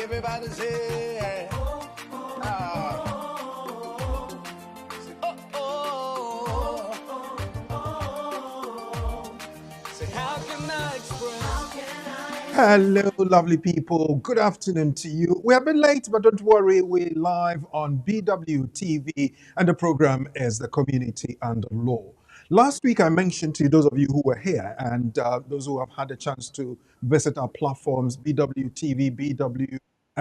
Everybody say, say, how can I express? Hello, lovely people. Good afternoon to you. We have been late, but don't worry. We're live on BWTV, and the program is The Community and the Law. Last week, I mentioned to those of you who were here and those who have had a chance to visit our platforms, BWTV, BWF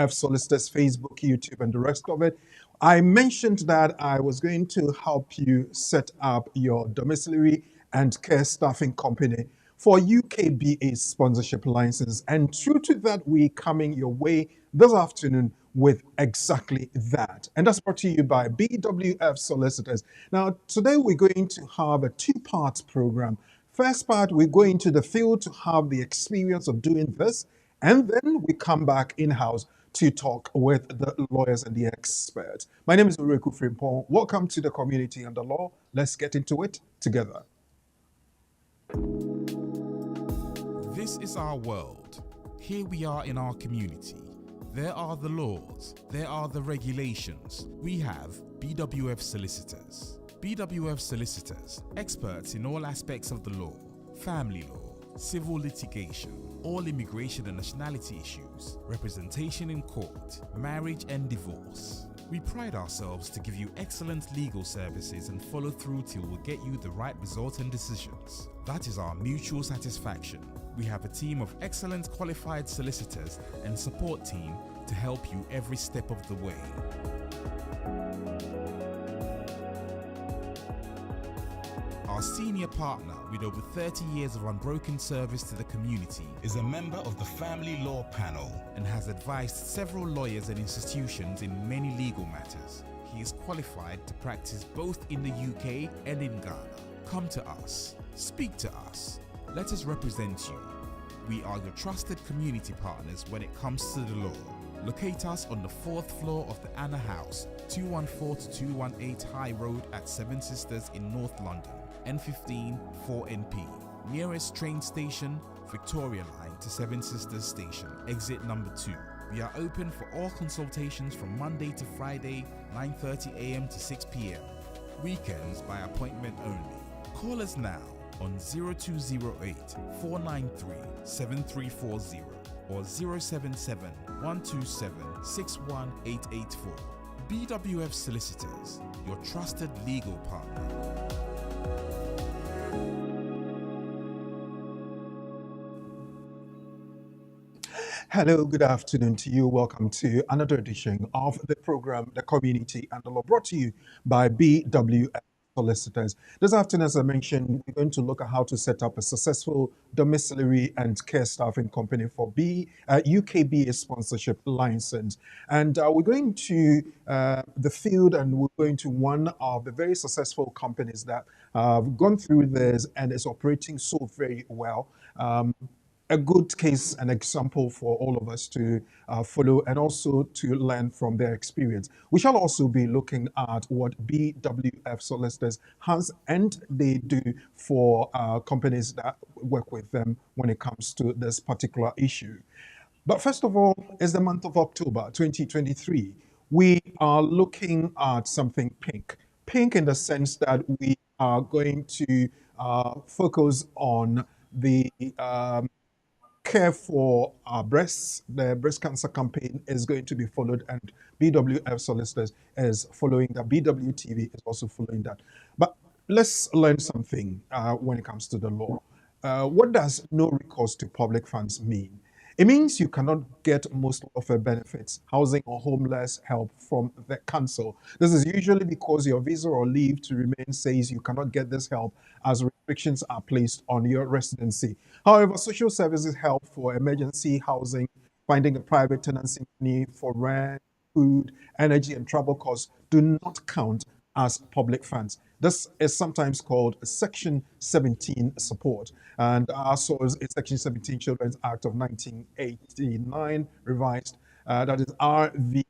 Solicitors, Facebook, YouTube, and the rest of it. I mentioned that I was going to help you set up your domiciliary and care staffing company for UKBA sponsorship license. And true to that, we're coming your way this afternoon with exactly that. And that's brought to you by BWF Solicitors. Now, today we're going to have a two-part program. First part, we're going to the field to have the experience of doing this. And then we come back in-house to talk with the lawyers and the experts. My name is Recruitment. Welcome to The Community and the Law. Let's get into it together. This is our world. Here we are in our community. There are the laws. There are the regulations. We have BWF Solicitors. BWF Solicitors, experts in all aspects of the law, family law, civil litigation, all immigration and nationality issues, representation in court, marriage and divorce. We pride ourselves to give you excellent legal services and follow through till we get you the right result and decisions. That is our mutual satisfaction. We have a team of excellent qualified solicitors and support team to help you every step of the way. Our senior partner, with over 30 years of unbroken service to the community, is a member of the Family Law Panel and has advised several lawyers and institutions in many legal matters. He is qualified to practice both in the UK and in Ghana. Come to us. Speak to us. Let us represent you. We are your trusted community partners when it comes to the law. Locate us on the 4th floor of the Anna House, 214 to 218 High Road at Seven Sisters in North London, N15 4NP. Nearest train station, Victoria Line to Seven Sisters Station, exit number 2. We are open for all consultations from Monday to Friday, 9:30 a.m. to 6 p.m. Weekends by appointment only. Call us now on 0208 493 7340 or 077 127 61884. BWF Solicitors, your trusted legal partner. Hello, good afternoon to you. Welcome to another edition of the program, The Community and the Law, brought to you by BWF Solicitors. This afternoon, as I mentioned, we're going to look at how to set up a successful domiciliary and care staffing company for UKBA sponsorship license. And we're going to the field, and we're going to one of the very successful companies that have gone through this and is operating so very well. A good case and example for all of us to follow and also to learn from their experience. We shall also be looking at what BWF Solicitors has and they do for companies that work with them when it comes to this particular issue. But first of all, it's the month of October 2023. We are looking at something pink. Pink in the sense that we are going to focus on the care for our breasts. The breast cancer campaign is going to be followed, and BWF Solicitors is following that. BWTV is also following that. But let's learn something when it comes to the law. What does no recourse to public funds mean? It means you cannot get most welfare benefits, housing or homeless help from the council. This is usually because your visa or leave to remain says you cannot get this help as restrictions are placed on your residency. However, social services help for emergency housing, finding a private tenancy money for rent, food, energy, and travel costs do not count as public funds. This is sometimes called Section 17 support. And our source is Section 17 Children's Act of 1989, revised. That is RV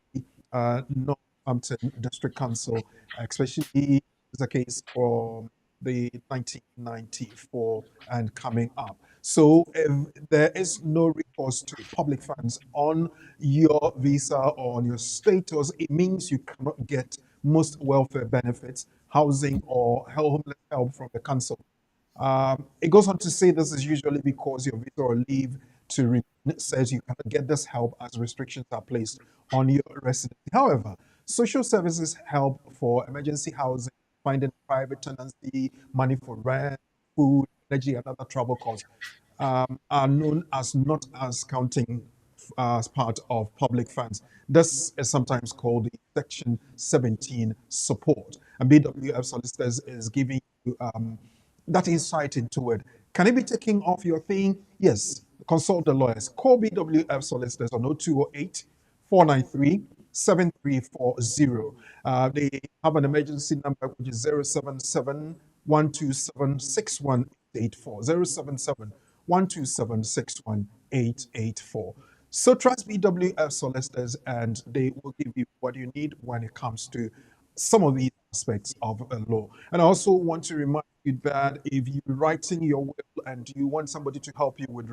Northampton District Council, especially is a case for the 1994 and coming up. So if there is no recourse to public funds on your visa or on your status, it means you cannot get most welfare benefits, housing, or homeless help from the council. It goes on to say this is usually because your visa or leave to remain says you cannot get this help as restrictions are placed on your residency. However, social services help for emergency housing, finding private tenancy, money for rent, food, energy, and other travel costs are known as not as counting as part of public funds. This is sometimes called the Section 17 support. And BWF Solicitors is giving you that insight into it. Can it be taken off your thing? Yes. Consult the lawyers. Call BWF Solicitors on 0208 493 7340. They have an emergency number which is 077 127 61884. 077 127 61884. So trust BWF Solicitors and they will give you what you need when it comes to some of these aspects of the law. And I also want to remind you that if you're writing your will and you want somebody to help you with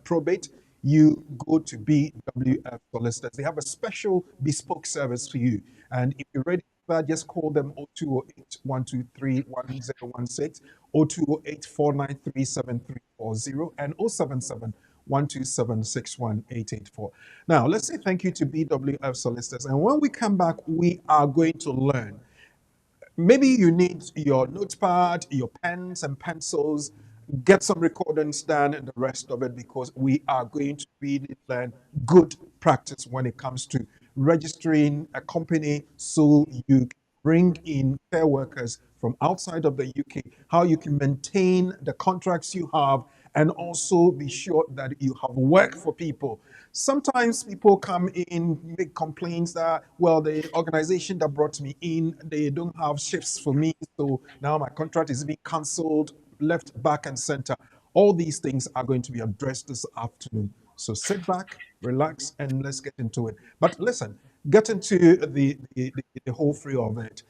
probate, you go to BWF Solicitors. They have a special bespoke service for you. And if you're ready for that, just call them 0208 123 1016, 0208 493 7340, and 077 127 61884. Now, let's say thank you to BWF Solicitors. And when we come back, we are going to learn. Maybe you need your notepad, your pens and pencils, get some recordings done and the rest of it, because we are going to really learn good practice when it comes to registering a company so you can bring in care workers from outside of the UK, how you can maintain the contracts you have, and also be sure that you have work for people. Sometimes people come in, make complaints that, well, the organization that brought me in, they don't have shifts for me, so now my contract is being cancelled, left, back, and center. All these things are going to be addressed this afternoon. So sit back, relax, and let's get into it. But listen, get into the whole free of it.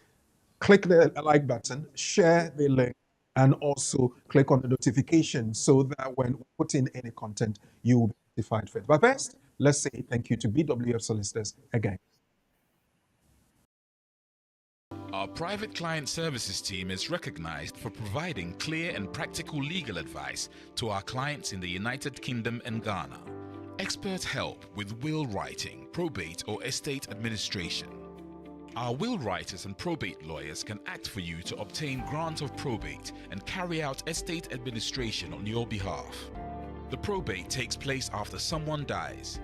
Click the like button, share the link, and also click on the notification so that when we put in any content, you will be notified for it. But first, let's say thank you to BWF Solicitors again. Our private client services team is recognized for providing clear and practical legal advice to our clients in the United Kingdom and Ghana. Expert help with will writing, probate, or estate administration. Our will writers and probate lawyers can act for you to obtain grant of probate and carry out estate administration on your behalf. The probate takes place after someone dies.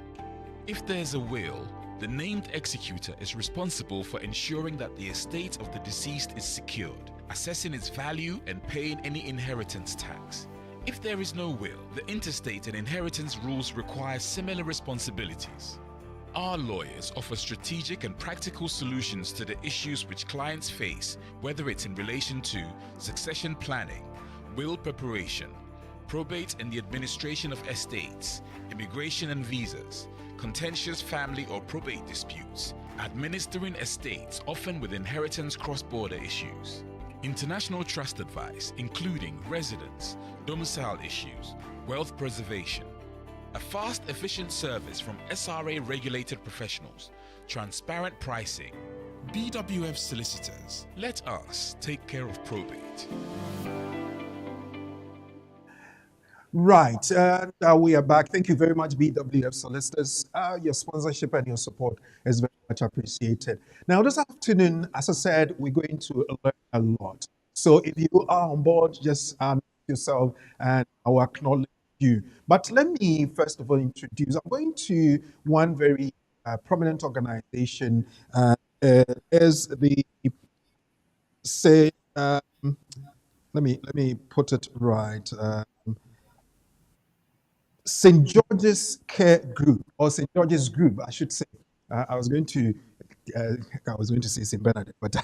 If there's a will, the named executor is responsible for ensuring that the estate of the deceased is secured, assessing its value and paying any inheritance tax. If there is no will, the interstate and inheritance rules require similar responsibilities. Our lawyers offer strategic and practical solutions to the issues which clients face, whether it's in relation to succession planning, will preparation, probate and the administration of estates, immigration and visas, contentious family or probate disputes, administering estates often with inheritance cross-border issues, international trust advice including residence, domicile issues, wealth preservation, a fast, efficient service from SRA-regulated professionals, transparent pricing. BWF Solicitors, let us take care of probate. Right, we are back. Thank you very much, BWF Solicitors. Your sponsorship and your support is very much appreciated. Now, this afternoon, as I said, we're going to learn a lot. So if you are on board, just yourself and I will acknowledge you. But let me first of all introduce, I'm going to one very prominent organization, is the, say, let me put it right. St. George's Care Group, or St. George's Group, I should say. I was going to say St. Bernadette, but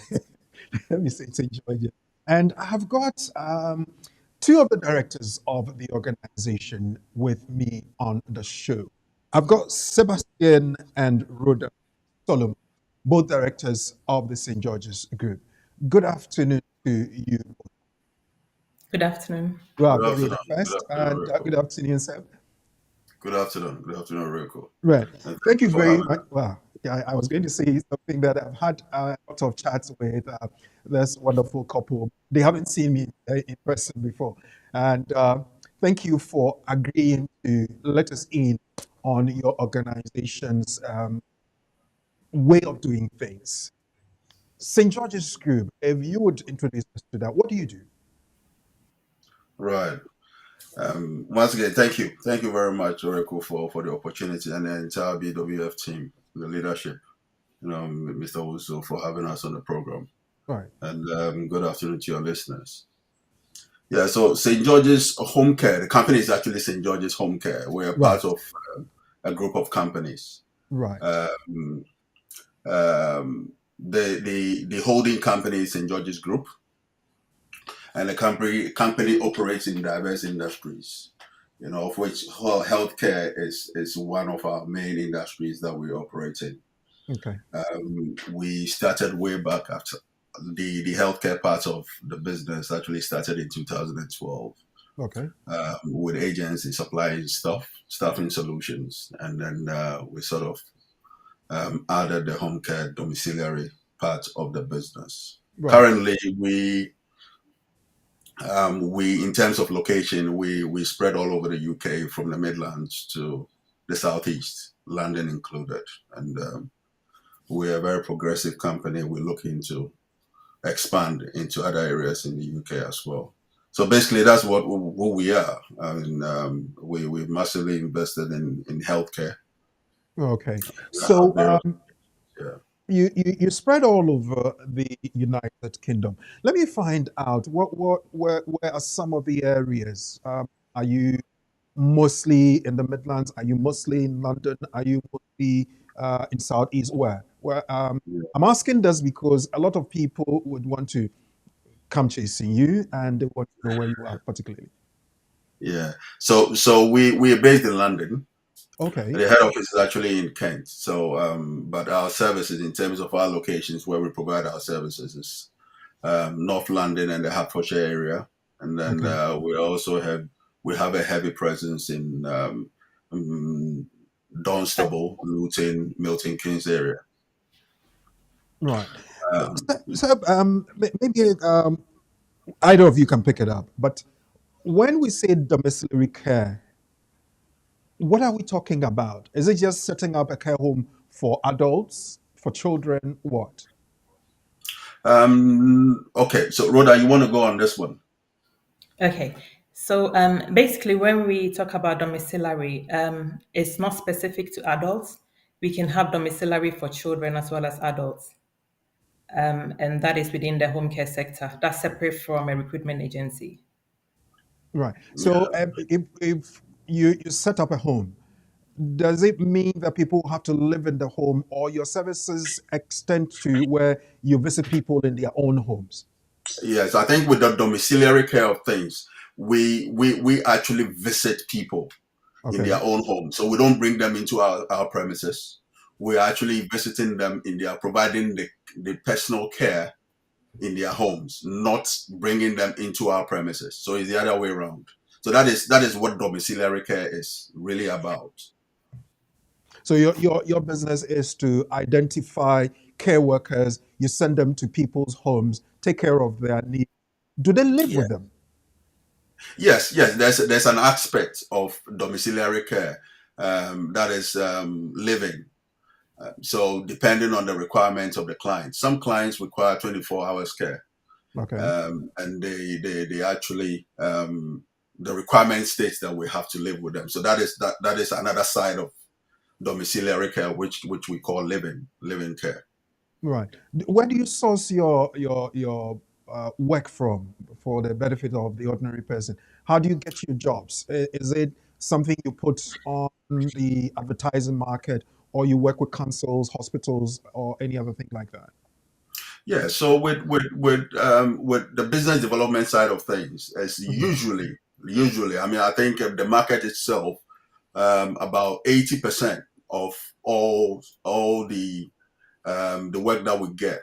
let me say St. George's. And I have got two of the directors of the organization with me on the show. I've got Sebastian and Rhoda Solomon, both directors of the St. George's Group. Good afternoon to you. Good afternoon. Well, Good maybe afternoon. the Good first, afternoon, and Rico. good afternoon, sir. Good afternoon. Good afternoon, Rico. Right. And Thank thank you you for very having much. us. Well, yeah, I was going to say something that I've had a lot of chats with this wonderful couple. They haven't seen me in person before. And thank you for agreeing to let us in on your organization's way of doing things. St. George's Group, if you would introduce us to that, what do you do? Right. Once again, thank you. Thank you very much, Rico, for the opportunity and the entire BWF team, the leadership, Mr. Wuso, for having us on the program. Right. And good afternoon to your listeners. Yeah, so St. George's Home Care, the company is actually St. George's Home Care. We're Right. part of a group of companies. Right. Um, the holding company is St. George's Group, and the company operates in diverse industries, of which healthcare is one of our main industries that we operate in. Okay. We started way back after the healthcare part of the business actually started in 2012 Okay. with agencies supplying staffing solutions, and then we sort of added the home care domiciliary part of the business. Right. Currently, we, in terms of location, we spread all over the UK from the Midlands to the Southeast, London included. And we're a very progressive company. We're looking to expand into other areas in the UK as well. So basically, that's what who we are. I mean, we massively invested in healthcare. Okay. Uh, So various, yeah. you spread all over the United Kingdom. Let me find out where are some of the areas? Are you mostly in the Midlands? Are you mostly in London? Are you mostly in Southeast? Where I'm asking this because a lot of people would want to come chasing you and they want to know where you are particularly. Yeah. So we're based in London. Okay. The head office is actually in Kent. So, but our services, in terms of our locations where we provide our services, is North London and the Hertfordshire area, and then Okay. we have a heavy presence in Dunstable, Luton, Milton Keynes area. Right. Um, Maybe either of you can pick it up, but when we say domiciliary care, what are we talking about? Is it just setting up a care home for adults, for children? What? okay, so Rhoda, you want to go on this one? Okay. So basically, when we talk about domiciliary, it's not specific to adults. We can have domiciliary for children as well as adults. And that is within the home care sector. That's separate from a recruitment agency. Right. Yeah. So if you set up a home, does it mean that people have to live in the home or your services extend to where you visit people in their own homes? Yes, I think with the domiciliary care of things, we actually visit people in Okay. their own home. So we don't bring them into our premises. We're actually visiting them in their providing the personal care in their homes, not bringing them into our premises. So it's the other way around. So that is what domiciliary care is really about. So your business is to identify care workers, you send them to people's homes, take care of their needs. Do they live Yeah. with them? Yes. There's an aspect of domiciliary care that is living. So depending on the requirements of the client, some clients require 24 hours care, Okay. and they actually the requirement states that we have to live with them. So that is another side of domiciliary care, which we call living care. Right. Where do you source your work from for the benefit of the ordinary person? How do you get your jobs? Is it something you put on the advertising market, or you work with councils, hospitals, or any other thing like that? Yeah. So with the business development side of things, as Mhm. usually, I mean, I think the market itself, about 80% of all the work that we get,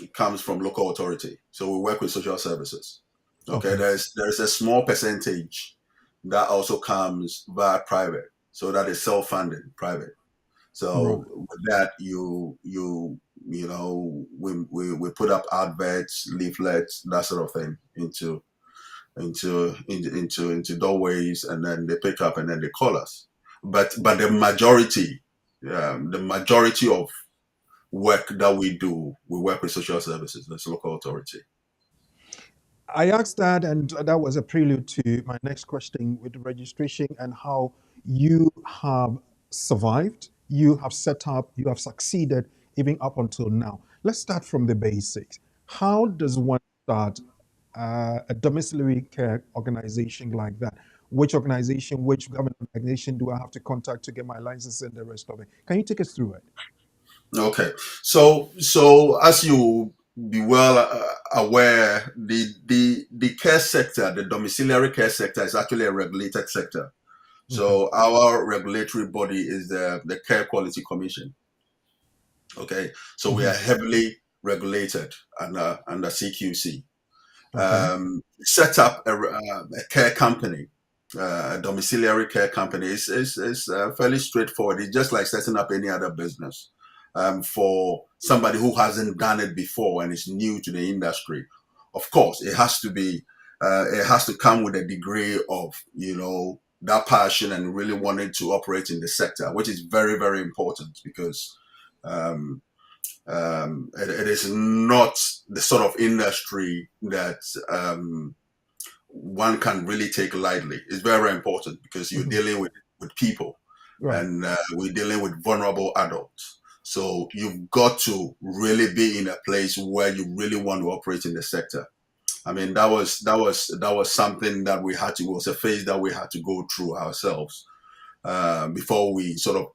it comes from local authority. So we work with social services. Okay, Okay. there's a small percentage that also comes via private, so that is self-funded private. Right. So with that, you know, we put up adverts, leaflets, that sort of thing into doorways, and then they pick up and then they call us. But the majority of work that we do, we work with social services, that's local authority. I asked that, and that was a prelude to my next question with the registration and how you have survived, you have set up, you have succeeded even up until now. Let's start from the basics. How does one start a domiciliary care organization like that? Which organization, which government organization do I have to contact to get my license and the rest of it? Can you take us through it? Okay, so as you be well aware, the care sector, the domiciliary care sector, is actually a regulated sector. Okay. So our regulatory body is the Care Quality Commission. Okay, so we are Mhm. heavily regulated under CQC. Okay. Set up a care company, a domiciliary care company is fairly straightforward. It's just like setting up any other business. For somebody who hasn't done it before and is new to the industry, of course, it has to come with a degree of, you know, that passion and really wanting to operate in the sector, which is very, very important because um, it is not the sort of industry that one can really take lightly. It's very, very important because you're Mhm. dealing with people, Right. and we're dealing with vulnerable adults. So you've got to really be in a place where you really want to operate in the sector. I mean, that was something that we had to, was a phase that we had to go through ourselves before we sort of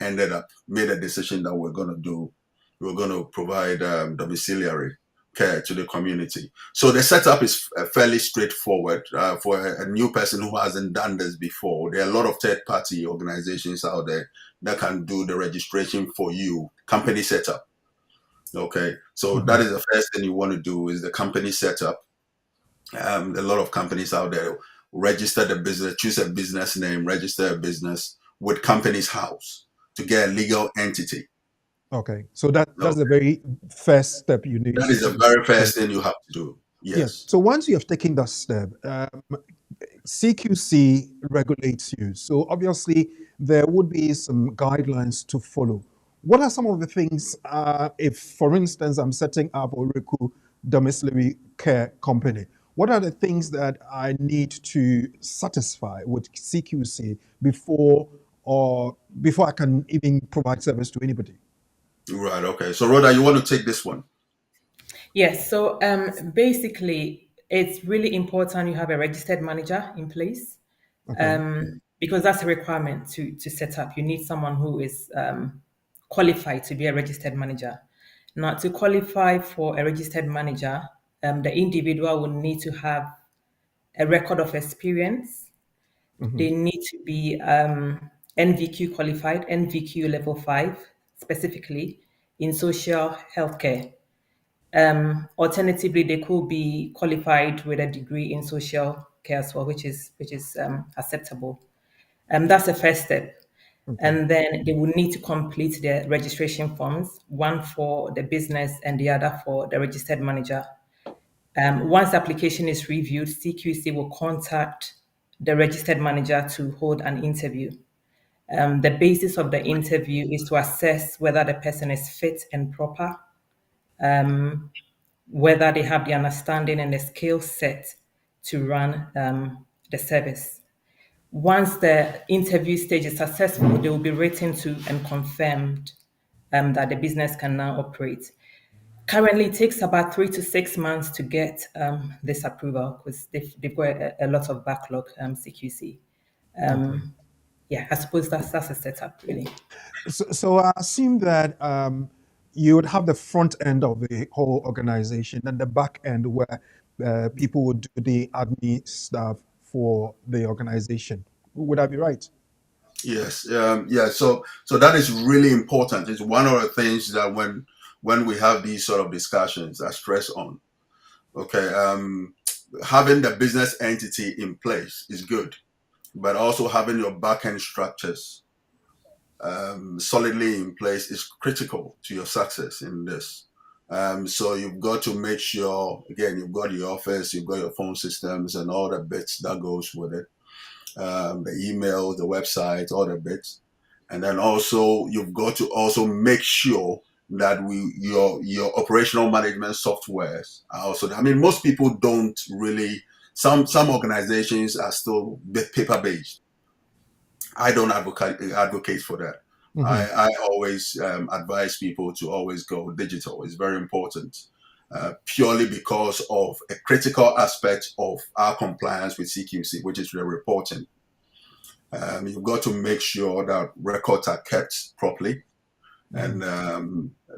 made a decision that we're going to provide domiciliary care to the community. So the setup is fairly straightforward for a new person who hasn't done this before. There are a lot of third-party organizations out there that can do the registration for you, company setup. Okay, so that Mhm. is the first thing you want to do is the company setup. A lot of companies out there register the business, choose a business name, register a business with Companies House to get a legal entity. Okay. So that's the Okay. very first step you need That to is the take. very first thing you have to do. Yes. Yes. So once you have taken that step, CQC regulates you. So obviously, there would be some guidelines to follow. What are some of the things, if, for instance, I'm setting up a Reku domiciliary care company, what are the things that I need to satisfy with CQC before I can even provide service to anybody? Right. Okay. So, Rhoda, you want to take this one? Yes. So basically, it's really important you have a registered manager in place, Okay. because that's a requirement to set up. You need someone who is qualified to be a registered manager. Now, to qualify for a registered manager, the individual will need to have a record of experience. Hmm. They need to be NVQ qualified, NVQ level 5, specifically in social healthcare. Alternatively, they could be qualified with a degree in social care as well, which is acceptable. That's the first step. Okay. And then they will need to complete their registration forms, one for the business and the other for the registered manager. Once the application is reviewed, CQC will contact the registered manager to hold an interview. The basis of the interview is to assess whether the person is fit and proper, whether they have the understanding and the skill set to run the service. Once the interview stage is successful, they will be written to and confirmed that the business can now operate. Currently, it takes about 3 to 6 months to get this approval because they've got a lot of backlog, CQC. Okay. Yeah, I suppose that's a setup, really. So I assume that you would have the front end of the whole organization and the back end where people would do the admin stuff for the organization. Would I be right? Yes. Yeah. So that is really important. It's one of the things that when we have these sort of discussions, I stress on. Okay. having the business entity in place is good, but also having your back-end structures solidly in place is critical to your success in this. So you've got to make sure, again, you've got your office, you've got your phone systems and all the bits that goes with it, the email, the website, all the bits. And then also you've got to also make sure that your operational management softwares are also. I mean, most people don't really. Some organizations are still paper based. I don't advocate for that. Hmm. I always advise people to always go digital. It's very important, purely because of a critical aspect of our compliance with CQC, which is the reporting. You've got to make sure that records are kept properly, and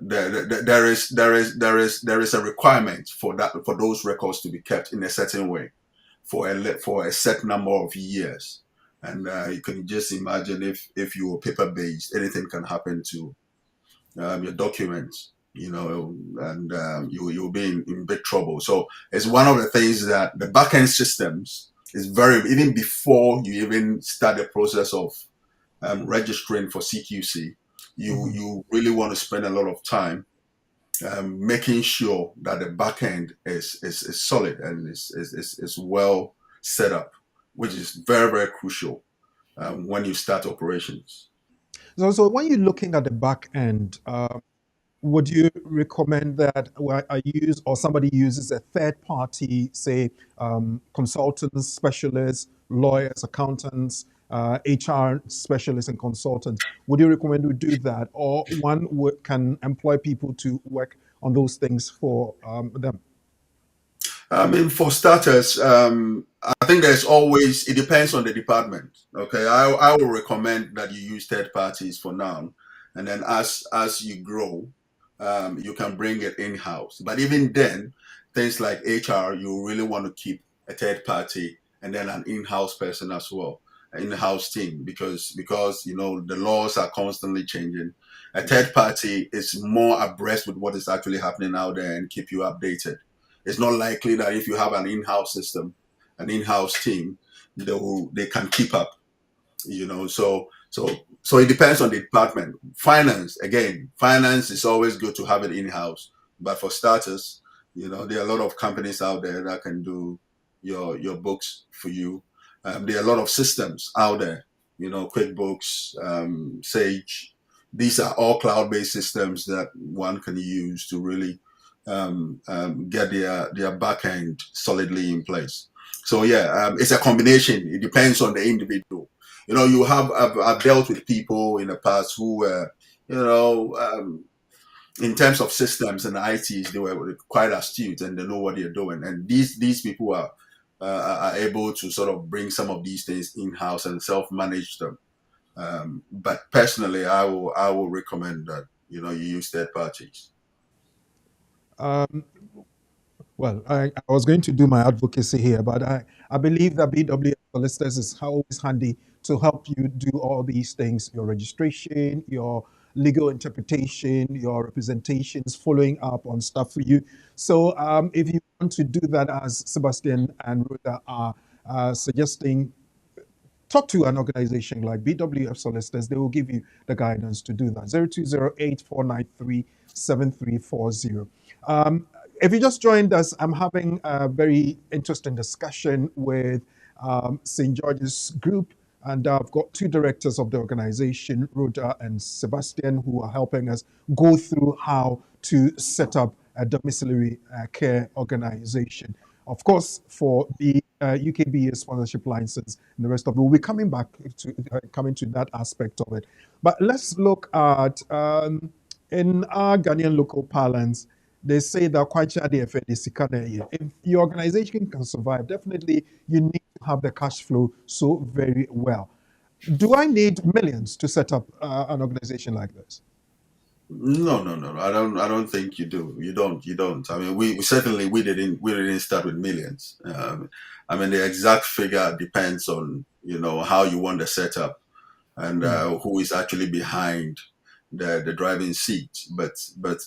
there is a requirement for that, for those records to be kept in a certain way for a set number of years. And you can just imagine if you were paper based, anything can happen to your documents, and you'll be in big trouble. So it's one of the things that the backend systems is very, even before you even start the process of registering for CQC, you really want to spend a lot of time making sure that the back end is solid and is well set up, which is very, very crucial when you start operations. So when you're looking at the back end, would you recommend that I use or somebody uses a third party, say consultants, specialists, lawyers, accountants, HR specialists, and consultants? Would you recommend we do that, or one can employ people to work on those things for them? I mean, for starters, I think it depends on the department. Okay. I will recommend that you use third parties for now. And then as you grow, you can bring it in house. But even then, things like HR, you really want to keep a third party and then an in house person as well, an in house team, because the laws are constantly changing. A third party is more abreast with what is actually happening out there and keep you updated. It's not likely that if you have an in-house system, an in-house team, they can keep up. So it depends on the department. Finance is always good to have it in-house, but for starters, there are a lot of companies out there that can do your books for you. There are a lot of systems out there, QuickBooks, Sage. These are all cloud-based systems that one can use to really get their back end solidly in place. So yeah, it's a combination. It depends on the individual. I've dealt with people in the past who were, in terms of systems and ITs, they were quite astute and they know what they're doing. And these people are able to sort of bring some of these things in house and self manage them. But personally, I will recommend that you use third parties. Um, Well, I was going to do my advocacy here, but I believe that BW solicitors is always handy to help you do all these things: your registration, your legal interpretation, your representations, following up on stuff for you. So if you want to do that, as Sebastian and Rhoda are suggesting, talk to an organization like BWF Solicitors. They will give you the guidance to do that. 0208-493-7340. If you just joined us, I'm having a very interesting discussion with St. George's Group, and I've got two directors of the organization, Rhoda and Sebastian, who are helping us go through how to set up a domiciliary care organization. Of course, for the UKBA sponsorship license and the rest of it, we'll be coming back to coming to that aspect of it. But let's look at in our Ghanaian local parlance, they say that quite if your organization can survive, definitely you need to have the cash flow so very well. Do I need millions to set up an organization like this? No, no, no, no. I don't think you do. You don't. You don't. I mean, we certainly we didn't start with millions. I mean, the exact figure depends on how you want the setup and who is actually behind the driving seat. But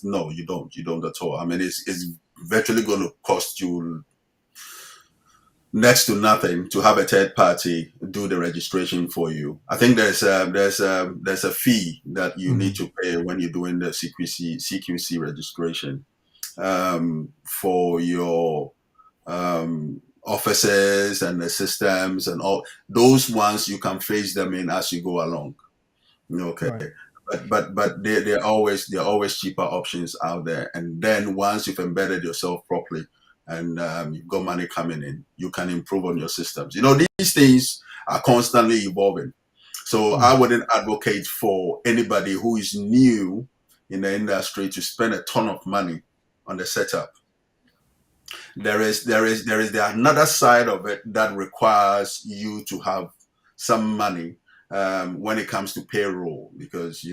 no, you don't. You don't at all. I mean, it's virtually going to cost you next to nothing to have a third party do the registration for you. I think there's a fee that you need to pay when you're doing the CQC registration for your offices and the systems and all those ones. You can phase them in as you go along. Okay. Right. But there are always cheaper options out there. And then once you've embedded yourself properly and you've got money coming in, you can improve on your systems. These things are constantly evolving. So I wouldn't advocate for anybody who is new in the industry to spend a ton of money on the setup. There is another side of it that requires you to have some money when it comes to payroll, because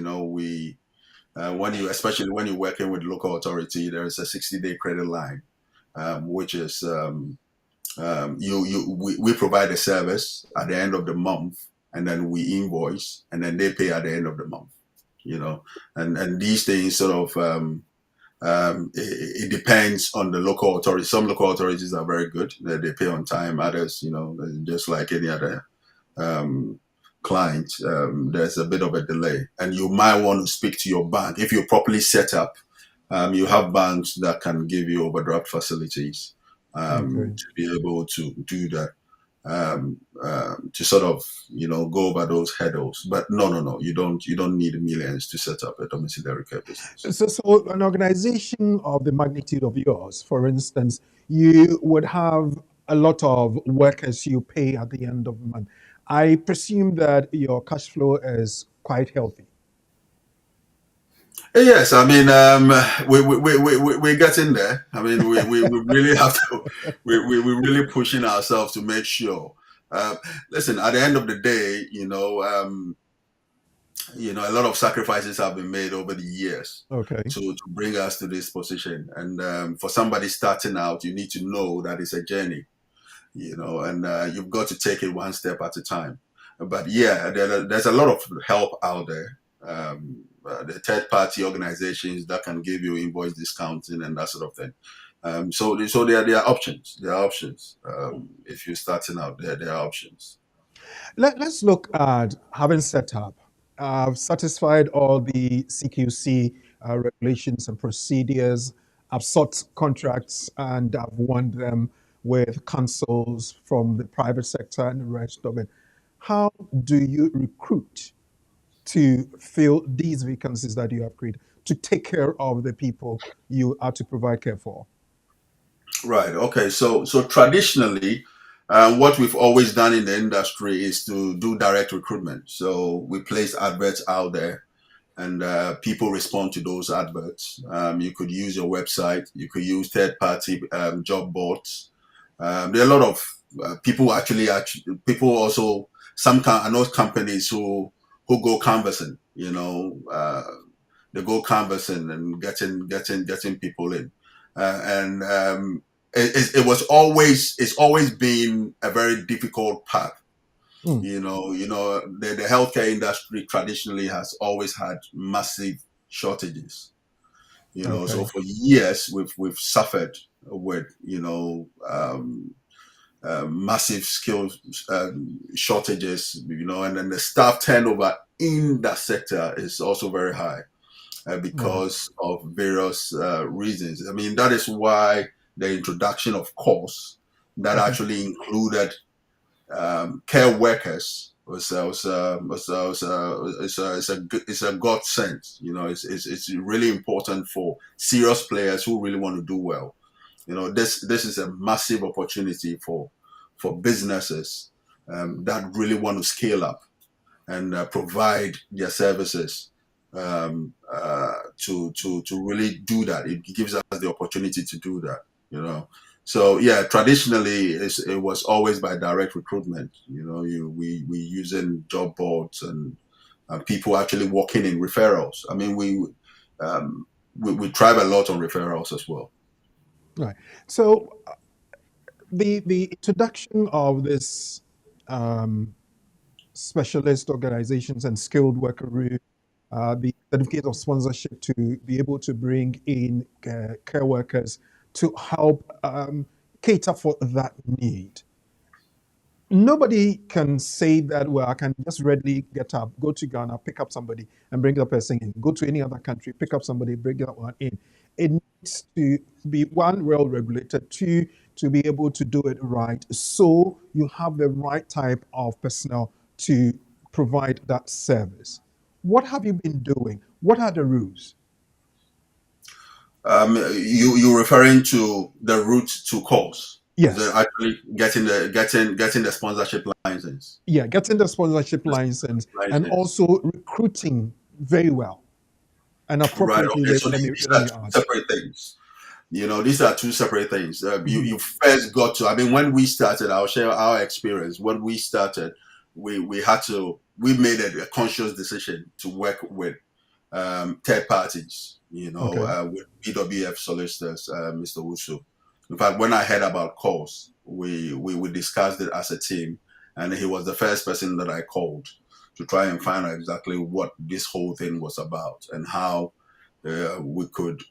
especially when you're working with local authority, there is a 60-day credit line, which is we provide a service at the end of the month, and then we invoice, and then they pay at the end of the month. And these things sort of it depends on the local authority. Some local authorities are very good; they pay on time. Others, just like any other client, there's a bit of a delay, and you might want to speak to your bank if you're properly set up. You have banks that can give you overdraft facilities Okay. to be able to do that, to sort of go over those hurdles. But no, you don't need millions to set up a domiciliary care business. So an organization of the magnitude of yours, for instance, you would have a lot of workers you pay at the end of the month. I presume that your cash flow is quite healthy. Yes, I mean, we get in there. I mean, we really have to, we're really pushing ourselves to make sure. Listen, at the end of the day, a lot of sacrifices have been made over the years Okay. to bring us to this position. And for somebody starting out, you need to know that it's a journey, and you've got to take it one step at a time. But yeah, there's a lot of help out there. The third party organizations that can give you invoice discounting and that sort of thing. So there are options. There are options. If you're starting out, there are options. Let's look at having set up. I've satisfied all the CQC regulations and procedures. I've sought contracts and I've won them with councils from the private sector and the rest of it. How do you recruit to fill these vacancies that you have created, to take care of the people you are to provide care for? Right. Okay. So traditionally, what we've always done in the industry is to do direct recruitment. So we place adverts out there, and people respond to those adverts. You could use your website. You could use third-party job boards. There are a lot of people also. I know companies who go canvassing. They go canvassing and getting people in, and it's always been a very difficult path. Mm. The healthcare industry traditionally has always had massive shortages. So Okay. for years we've suffered with massive skills shortages. And then the staff turnover in that sector is also very high Right. because of various reasons. I mean, that is why the introduction of course that actually included care workers it's a godsend. It's really important for serious players who really want to do well. This is a massive opportunity for businesses that really want to scale up and provide their services to really do that. It gives us the opportunity to do that. So yeah, traditionally it was always by direct recruitment. We using job boards and people actually walking in referrals. I mean, we thrive a lot on referrals as well. Right. So the introduction of this specialist organizations and skilled worker route, the certificate of sponsorship to be able to bring in care workers to help cater for that need. nobody can say that, well, I can just readily get up, go to Ghana, pick up somebody and bring that person in, go to any other country, pick up somebody, bring that one in. It needs to be, one, well regulated, two, to be able to do it right, so you have the right type of personnel to provide that service. What have you been doing? What are the rules? You referring to the route to course? Is it Yes. actually getting the sponsorship license? Yeah, getting the sponsorship The license and license. also recruiting very well and Right. appropriately. Okay. So these Let are me two add. separate things. These are two separate things. Mhm. You first got to. I mean, when we started, I'll share our experience. When we started, we made a conscious decision to work with third parties. Okay. With BWF solicitors, Mr. Wusu. In fact, when I heard about calls, we discussed it as a team, and he was the first person that I called to try and find out exactly what this whole thing was about and how we could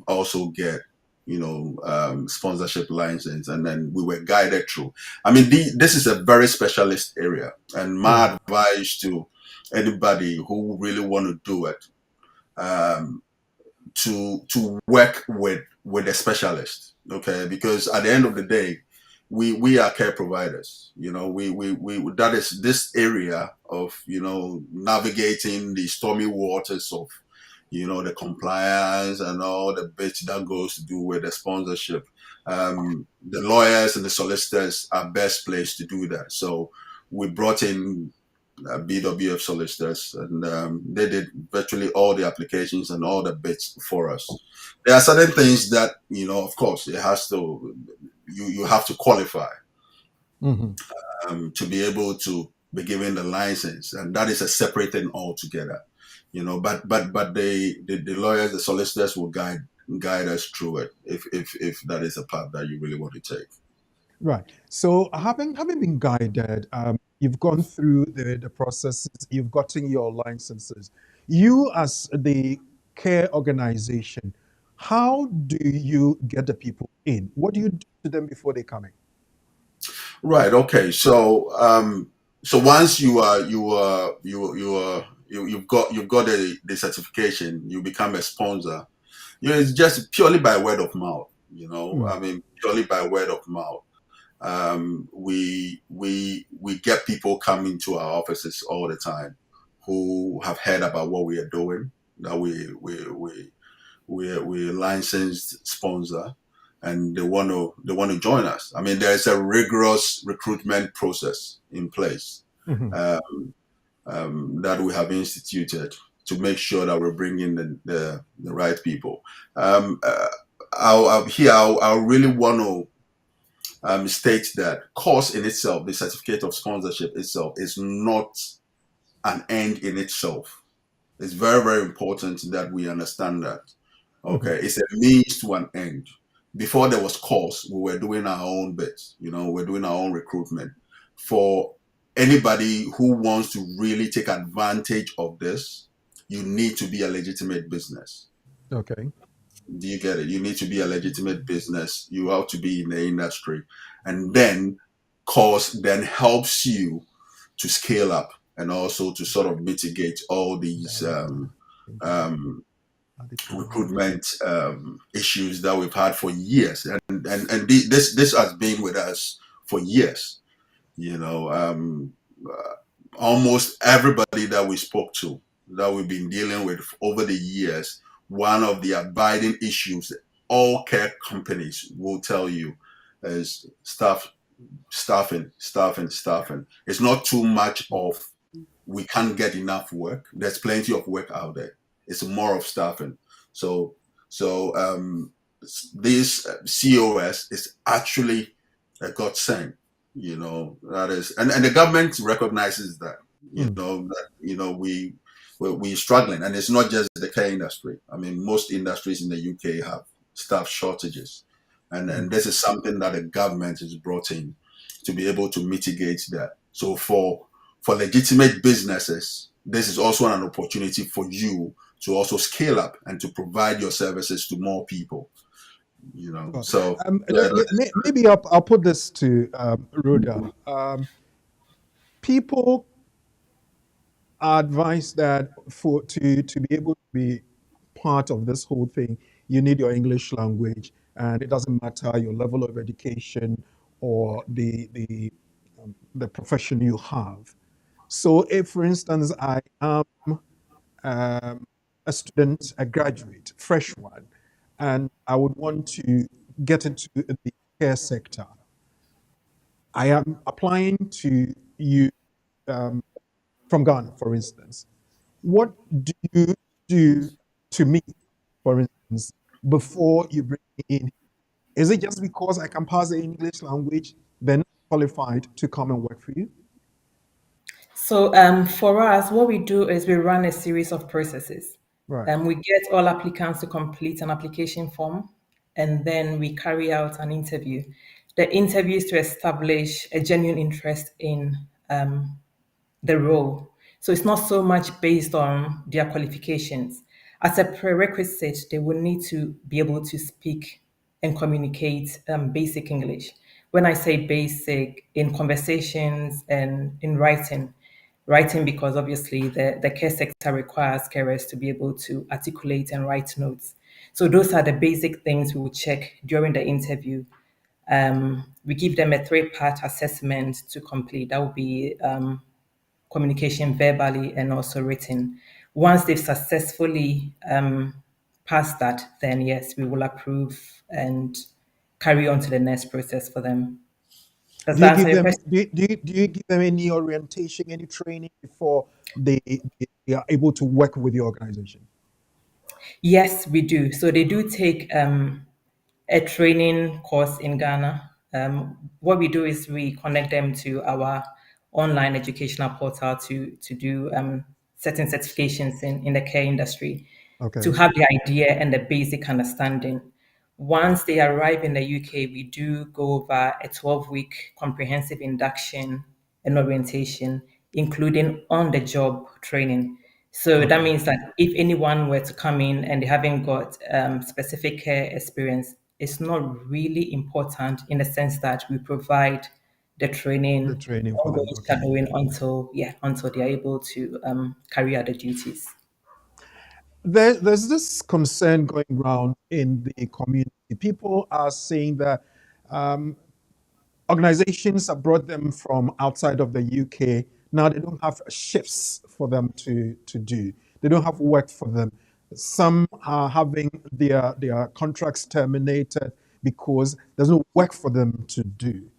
also get sponsorship license, and then we were guided through. I mean, this is a very specialist area, and Yeah. my advice to anybody who really want to do it, um, to work with a specialist, okay? Because at the end of the day, we are care providers. We that is this area of navigating the stormy waters of the compliance and all the bits that goes to do with the sponsorship. The lawyers and the solicitors are best placed to do that. So we brought in BWF solicitors, and they did virtually all the applications and all the bits for us. There are certain things that of course, it has to you have to qualify Hmm. to be able to be given the license, and that is a separate thing altogether. But the lawyers, the solicitors will guide us through it if that is a path that you really want to take. Right. So having been guided, you've gone through the processes, you've gotten your licenses. You as the care organization, how do you get the people in? What do you do to them before they come in? Right. Okay. So once you've got the certification, you become a sponsor. It's just purely by word of mouth. Mm. I mean, purely by word of mouth. We get people coming to our offices all the time who have heard about what we are doing. That we licensed sponsor, and they want to join us. I mean, there's a rigorous recruitment process in place Mhm. uh, that we have instituted to make sure that we're bringing the right people. Um, uh, I'll really want to state that course in itself, the certificate of sponsorship itself, is not an end in itself. It's very, very important that we understand that. Mhm. Okay, it's a means to an end. Before there was course, we were doing our own bits. We're doing our own recruitment. For anybody who wants to really take advantage of this, you need to be a legitimate business. Okay. Do you get it? You need to be a legitimate business. You have to be in the industry. And then course then helps you to scale up and also to sort of mitigate all these Director. Thank you. um, Additional manager. recruitment issues that we've had for years. This has been with us for years. You know, um, Almost everybody that we spoke to, that we've been dealing with over the years, one of the abiding issues that all care companies will tell you is staffing. It's not too much of we can't get enough work. There's plenty of work out there. It's more of staffing. So so this COS is actually a godsend. That is, and the government recognizes that. Mm. We're struggling, and it's not just the care industry. I mean, most industries in the UK have staff shortages, and Mm. this is something that the government has brought in to be able to mitigate that. So for legitimate businesses, this is also an opportunity for you to also scale up and to provide your services to more people. Sure. So yeah, that is Maybe I'll put this to Rhoda. People are advised that to be able to be part of this whole thing, you need your English language, and it doesn't matter your level of education or the profession you have. So, if, for instance, I am um, a student, a graduate, fresh one, and I would want to get into the care sector, I am applying to you um, from Ghana, for instance. What do you do to me, for instance, before you bring me in? Is it just because I can pass the English language, then qualified to come and work for you? So for us, what we do is we run a series of processes. Right. We get all applicants to complete an application form, and then we carry out an interview. The interview is to establish a genuine interest in the role. So it's not so much based on their qualifications. As a prerequisite, they will need to be able to speak and communicate basic English. When I say basic, in conversations and in writing, writing because obviously the care sector requires carers to be able to articulate and write notes. So those are the basic things we will check during the interview. We give them a three-part assessment to complete. That will be communication verbally and also written. Once they've successfully passed that, then yes, we will approve and carry on to the next process for them. Does Do you that answer give your them question? do you give them any orientation, any training before they are able to work with the organization? Yes, we do. So they do take a training course in Ghana. What we do is we connect them to our online educational portal to do certain certifications in the care industry to Okay. have the idea and the basic understanding. Once they arrive in the UK, we do go over a 12-week comprehensive induction and orientation, including on the job training. So that Okay. means that if anyone were to come in and they haven't got specific care experience, it's not really important in the sense that we provide the The training, training for them. ongoing Okay. shadowing until they're able to carry out the duties. There's this concern going around in the community. People are saying that um, organizations have brought them from outside of the UK. Now they don't have shifts for them to do. They don't have work for them. Some are having their contracts terminated because there's no work for them to do.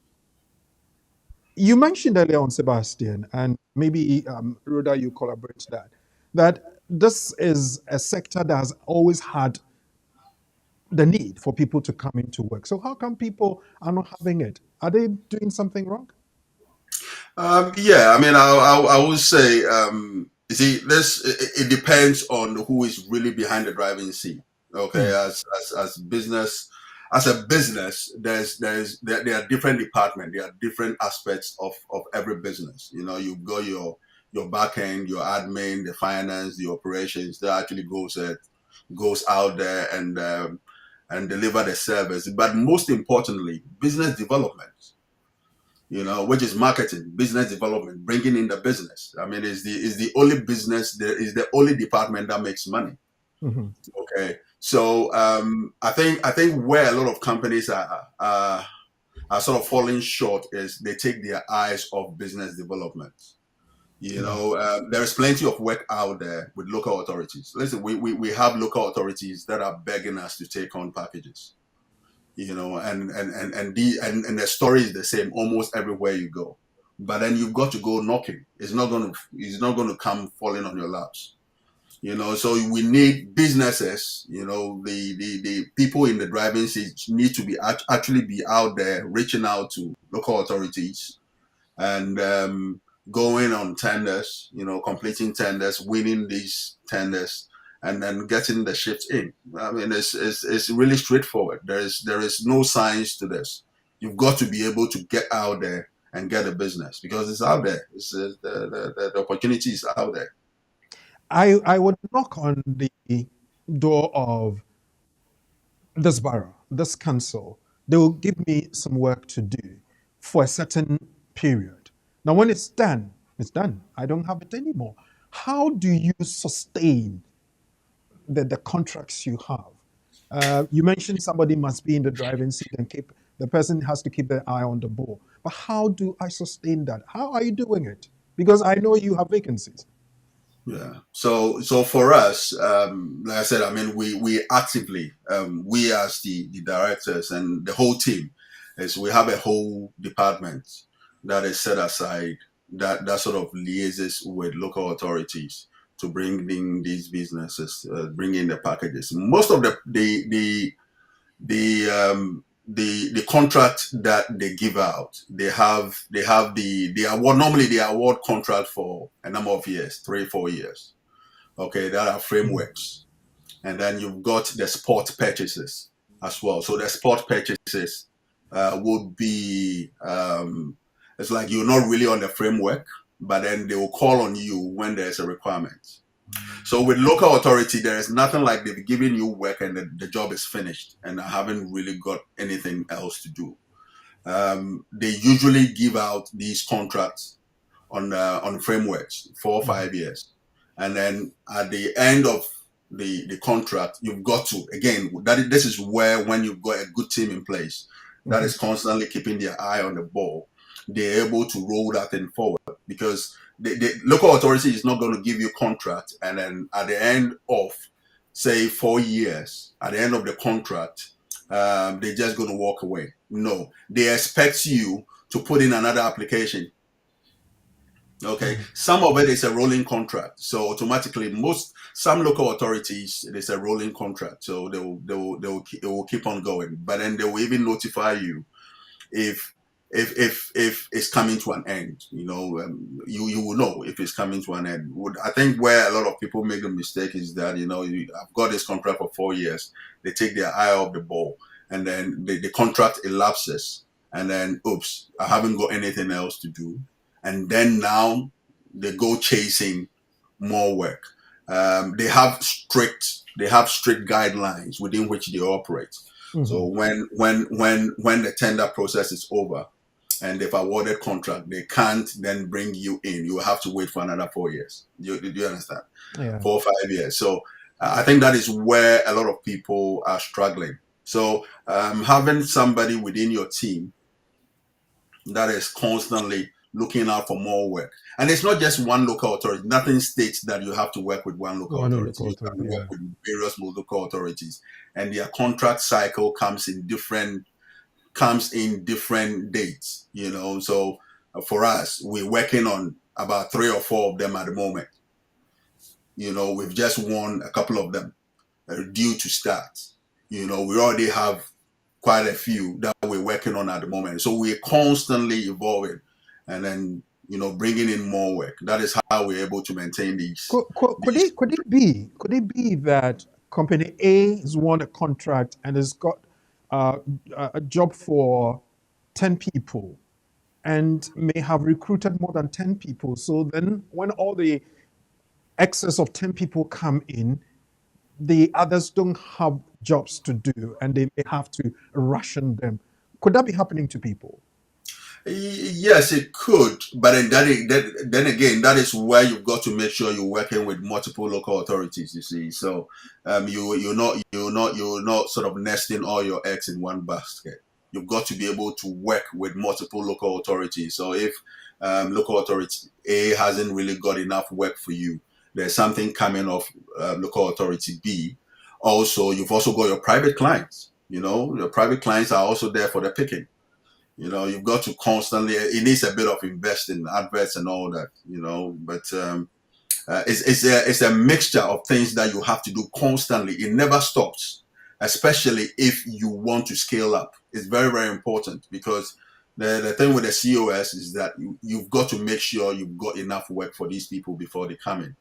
You mentioned earlier on, Sebastian, and maybe Rhoda, you collaborate that this is a sector that has always had the need for people to come into work. So how come people are not having it? Are they doing something wrong? yeah. I mean, I would say, you see, it depends on who is really behind the driving seat. Okay, Mm, as business, as a business, there are different departments, there are different aspects of every business. You've got your back end, your admin, the finance, the operations that actually goes out there and deliver the service. But most importantly, business development, which is marketing, business development, bringing in the business. I mean, is the only business, there is the only department that makes money. mhm. Okay, so I think where a lot of companies are sort of falling short is they take their eyes off business development. Yeah. There is plenty of work out there with local authorities. Listen, we have local authorities that are begging us to take on packages. And the story is the same almost everywhere you go. But then you've got to go knocking. It's not going to come falling on your laps. So we need businesses. The people in the driving seats need to actually be out there reaching out to local authorities and going on tenders, completing tenders, winning these tenders, and then getting the shift in. I mean, it's really straightforward. There is no science to this. You've got to be able to get out there and get a business because it's out there. The opportunity is out there. I would knock on the door of this borough, this council, they will give me some work to do for a certain period. Now, when it's done, it's done. I don't have it anymore. How do you sustain the contracts you have? You mentioned somebody must be in the driving seat and keep the person has to keep their eye on the ball. But how do I sustain that? How are you doing it? Because I know you have vacancies. Yeah. So for us, like I said, I mean, we actively, we as the directors and the whole team, is we have a whole department that is set aside that sort of liaises with local authorities to bring in these businesses, bring in the packages. Most of the contract that they give out, they have the award. Normally they award contract for a number of years, 3-4 years. Okay, there are frameworks, and then you've got the spot purchases as well. So the spot purchases would be, it's like you're not really on the framework, but then they will call on you when there's a requirement. So with local authority, there is nothing like they've given you work and the job is finished and I haven't really got anything else to do. They usually give out these contracts on frameworks 4 or 5 years, and then at the end of the contract, you've got to again this is where when you've got a good team in place that is constantly keeping their eye on the ball, they're able to roll that thing forward because the local authority is not going to give you contract and then at the end of say 4 years, at the end of the contract, they're just going to walk away. No, they expect you to put in another application. Okay, some of it is a rolling contract, so automatically some local authorities it is a rolling contract, so it will keep on going. But then they will even notify you if if it's coming to an end. You will know if it's coming to an end. I think where a lot of people make a mistake is that I've got this contract for 4 years. They take their eye off the ball, and then the contract elapses, and then oops, I haven't got anything else to do, and then now they go chasing more work. They have strict guidelines within which they operate. So when the tender process is over and they've awarded contract, they can't then bring you in. You have to wait for another 4 years. Do you understand? Yeah. 4 or 5 years. So I think that is where a lot of people are struggling. So having somebody within your team that is constantly looking out for more work. And it's not just one local authority. Nothing states that you have to work with one local authority. You have to work with various local authorities. And their contract cycle comes in different dates, So for us, we're working on about 3 or 4 of them at the moment. We've just won a couple of them due to start. We already have quite a few that we're working on at the moment. So we're constantly evolving and then, bringing in more work. That is how we're able to maintain these. Could it be that company A has won a contract and has got a job for 10 people and may have recruited more than 10 people? So then when all the excess of 10 people come in, the others don't have jobs to do and they may have to ration them. Could that be happening to people? Yes, it could, but then again, that is where you've got to make sure you're working with multiple local authorities. You see, so you're not sort of nesting all your eggs in one basket. You've got to be able to work with multiple local authorities. So if local authority A hasn't really got enough work for you, there's something coming off local authority B. Also, you've also got your private clients. Your private clients are also there for the picking. You've got to constantly, it needs a bit of investing, adverts and all that, but it's a mixture of things that you have to do constantly. It never stops, especially if you want to scale up. It's very, very important because the thing with the COS is that you've got to make sure you've got enough work for these people before they come in.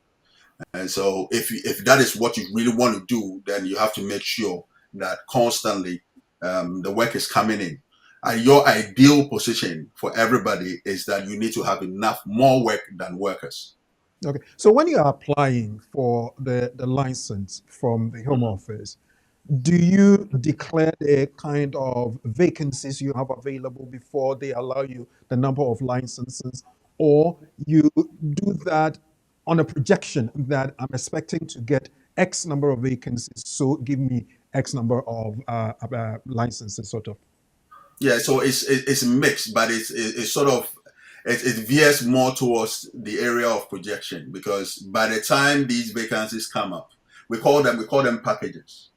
And so if that is what you really want to do, then you have to make sure that constantly the work is coming in. Your ideal position for everybody is that you need to have more work than workers. Okay. So when you are applying for the license from the Home Office, Do you declare the kind of vacancies you have available before they allow you the number of licenses, or you do that on a projection that I'm expecting to get X number of vacancies, so give me X number of licenses, sort of? Yeah, so it's mixed, but it's sort of it veers more towards the area of projection, because by the time these vacancies come up, we call them packages.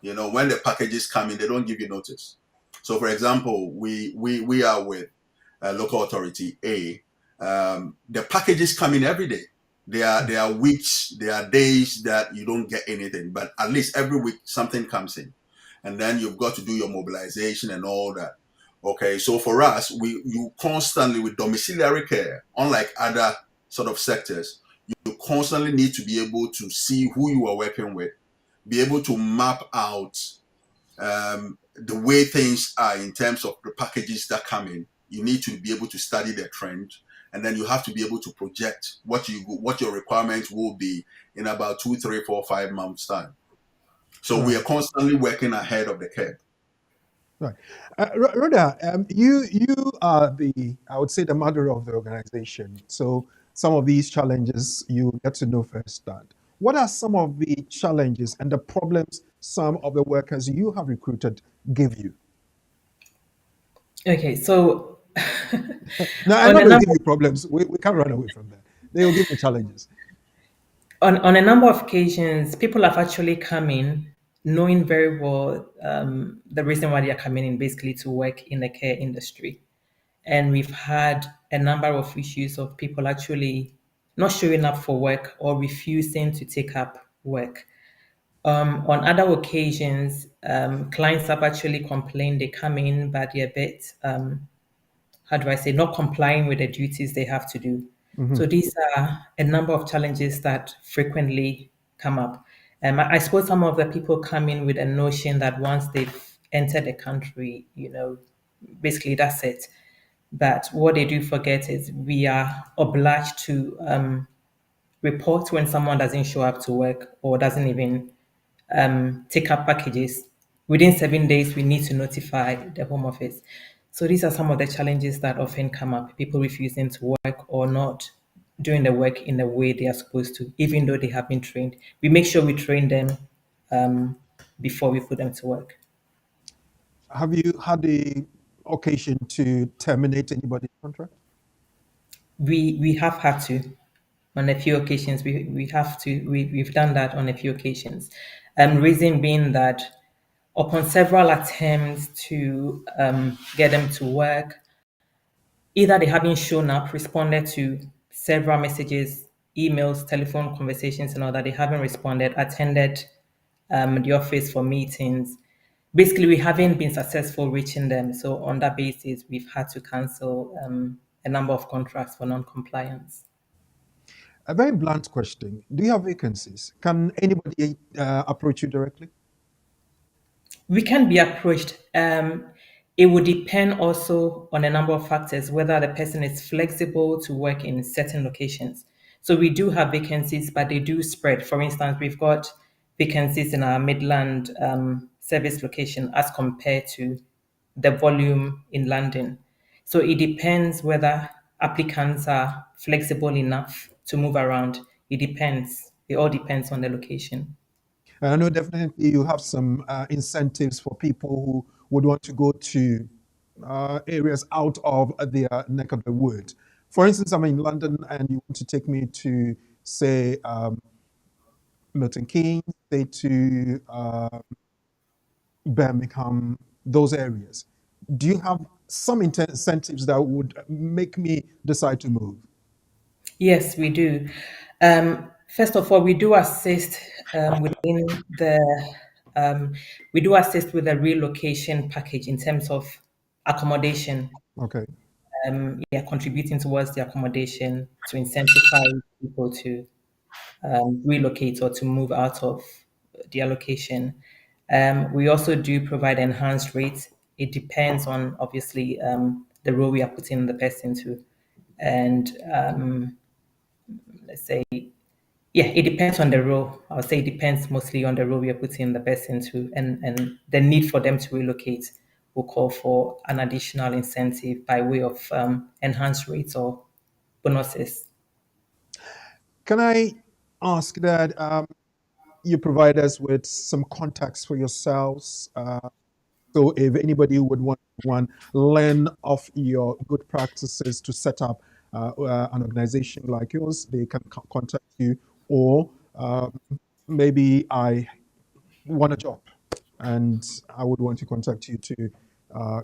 When the packages come in, they don't give you notice. So, for example, we are with local authority A. The packages come in every day. There are weeks, there are days that you don't get anything, but at least every week something comes in, and then you've got to do your mobilization and all that. Okay, so for us, you constantly, with domiciliary care, unlike other sort of sectors, you constantly need to be able to see who you are working with, be able to map out the way things are in terms of the packages that come in. You need to be able to study the trend, and then you have to be able to project what your requirements will be in about 2, 3, 4, 5 months time. So we Right. are constantly working ahead of the curve. Right. Rhoda, you are I would say, the mother of the organization. So some of these challenges you get to know firsthand. What are some of the challenges and the problems some of the workers you have recruited give you? Okay, so Now, I'm on not a going to number give you problems. We can't run away from that. They will give me challenges. on a number of occasions, people have actually come in knowing very well the reason why they are coming in, basically to work in the care industry. And we've had a number of issues of people actually not showing up for work or refusing to take up work. On other occasions, clients have actually complained they come in, but they're a bit, how do I say, not complying with the duties they have to do. Mhm. So these are a number of challenges that frequently come up. I suppose some of the people come in with a notion that once they've entered the country, basically that's it. But what they do forget is we are obliged to report when someone doesn't show up to work or doesn't even take up packages. Within 7 days, we need to notify the Home Office. So these are some of the challenges that often come up: people refusing to work or not doing the work in the way they are supposed to, even though they have been trained. We make sure we train them before we put them to work. Have you had the occasion to terminate anybody's contract? We have had to on a few occasions. We have to we've done that on a few occasions. Reason being that upon several attempts to get them to work, either they haven't shown up, responded to several messages, emails, telephone conversations, and all that. They haven't responded, attended the office for meetings. Basically, we haven't been successful reaching them. So, on that basis, we've had to cancel a number of contracts for non-compliance. A very blunt question. Do you have vacancies? Can anybody approach you directly? We can be approached. It would depend also on a number of factors, whether the person is flexible to work in certain locations. So we do have vacancies, but they do spread. For instance, we've got vacancies in our Midland service location as compared to the volume in London. So it depends whether applicants are flexible enough to move around. It depends. It all depends on the location. I know definitely you have some incentives for people who would want to go to areas out of their neck of the wood. For instance, I'm in London and you want to take me to, say, Milton Keynes, say to Birmingham, those areas. Do you have some incentives that would make me decide to move? Yes, we do. First of all, within um, we do assist with the relocation package in terms of accommodation. Okay. Yeah, contributing towards the accommodation to incentivize people to relocate or to move out of their location. We also do provide enhanced rates. It depends on obviously the role we are putting the person to, and let's say Yeah, it depends on the role. I would say it depends mostly on the role we are putting the person to, and the need for them to relocate will call for an additional incentive by way of enhanced rates or bonuses. Can I ask that you provide us with some contacts for yourselves? So if anybody would want to learn of your good practices to set up an organization like yours, they can contact you, or maybe I want a job and I would want to contact you to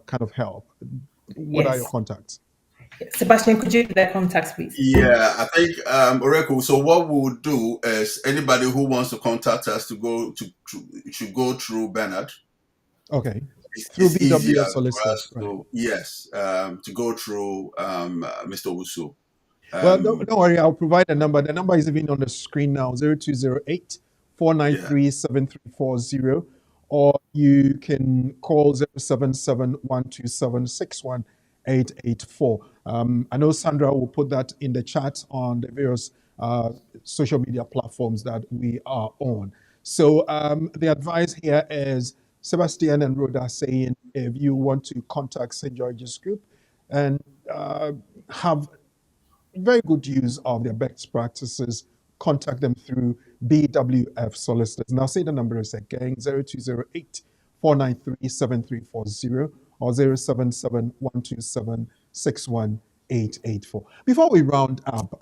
kind of help. What are your Yes. contacts? Sebastian, could you give the contacts, please? Yeah, I think Oracle. So what we would do is anybody who wants to contact us to go should go through Bernard. Okay. Through It's easier BWS for solicitors, us right? to to go through Mr. Wusu. Well, Um, don't worry, I'll provide a number. The number is even on the screen now, 0208 four nine yeah. three 7340, or you can call 077 I know Sandra will put that in the chat on the various social media platforms that we are on. So the advice here is Sebastian and Rhoda are saying if you want to contact St. George's Group and have very good use of their best practices, contact them through BWF Solicitors. Now, say the number is again 0208 493 7340 or 077 Before we round up,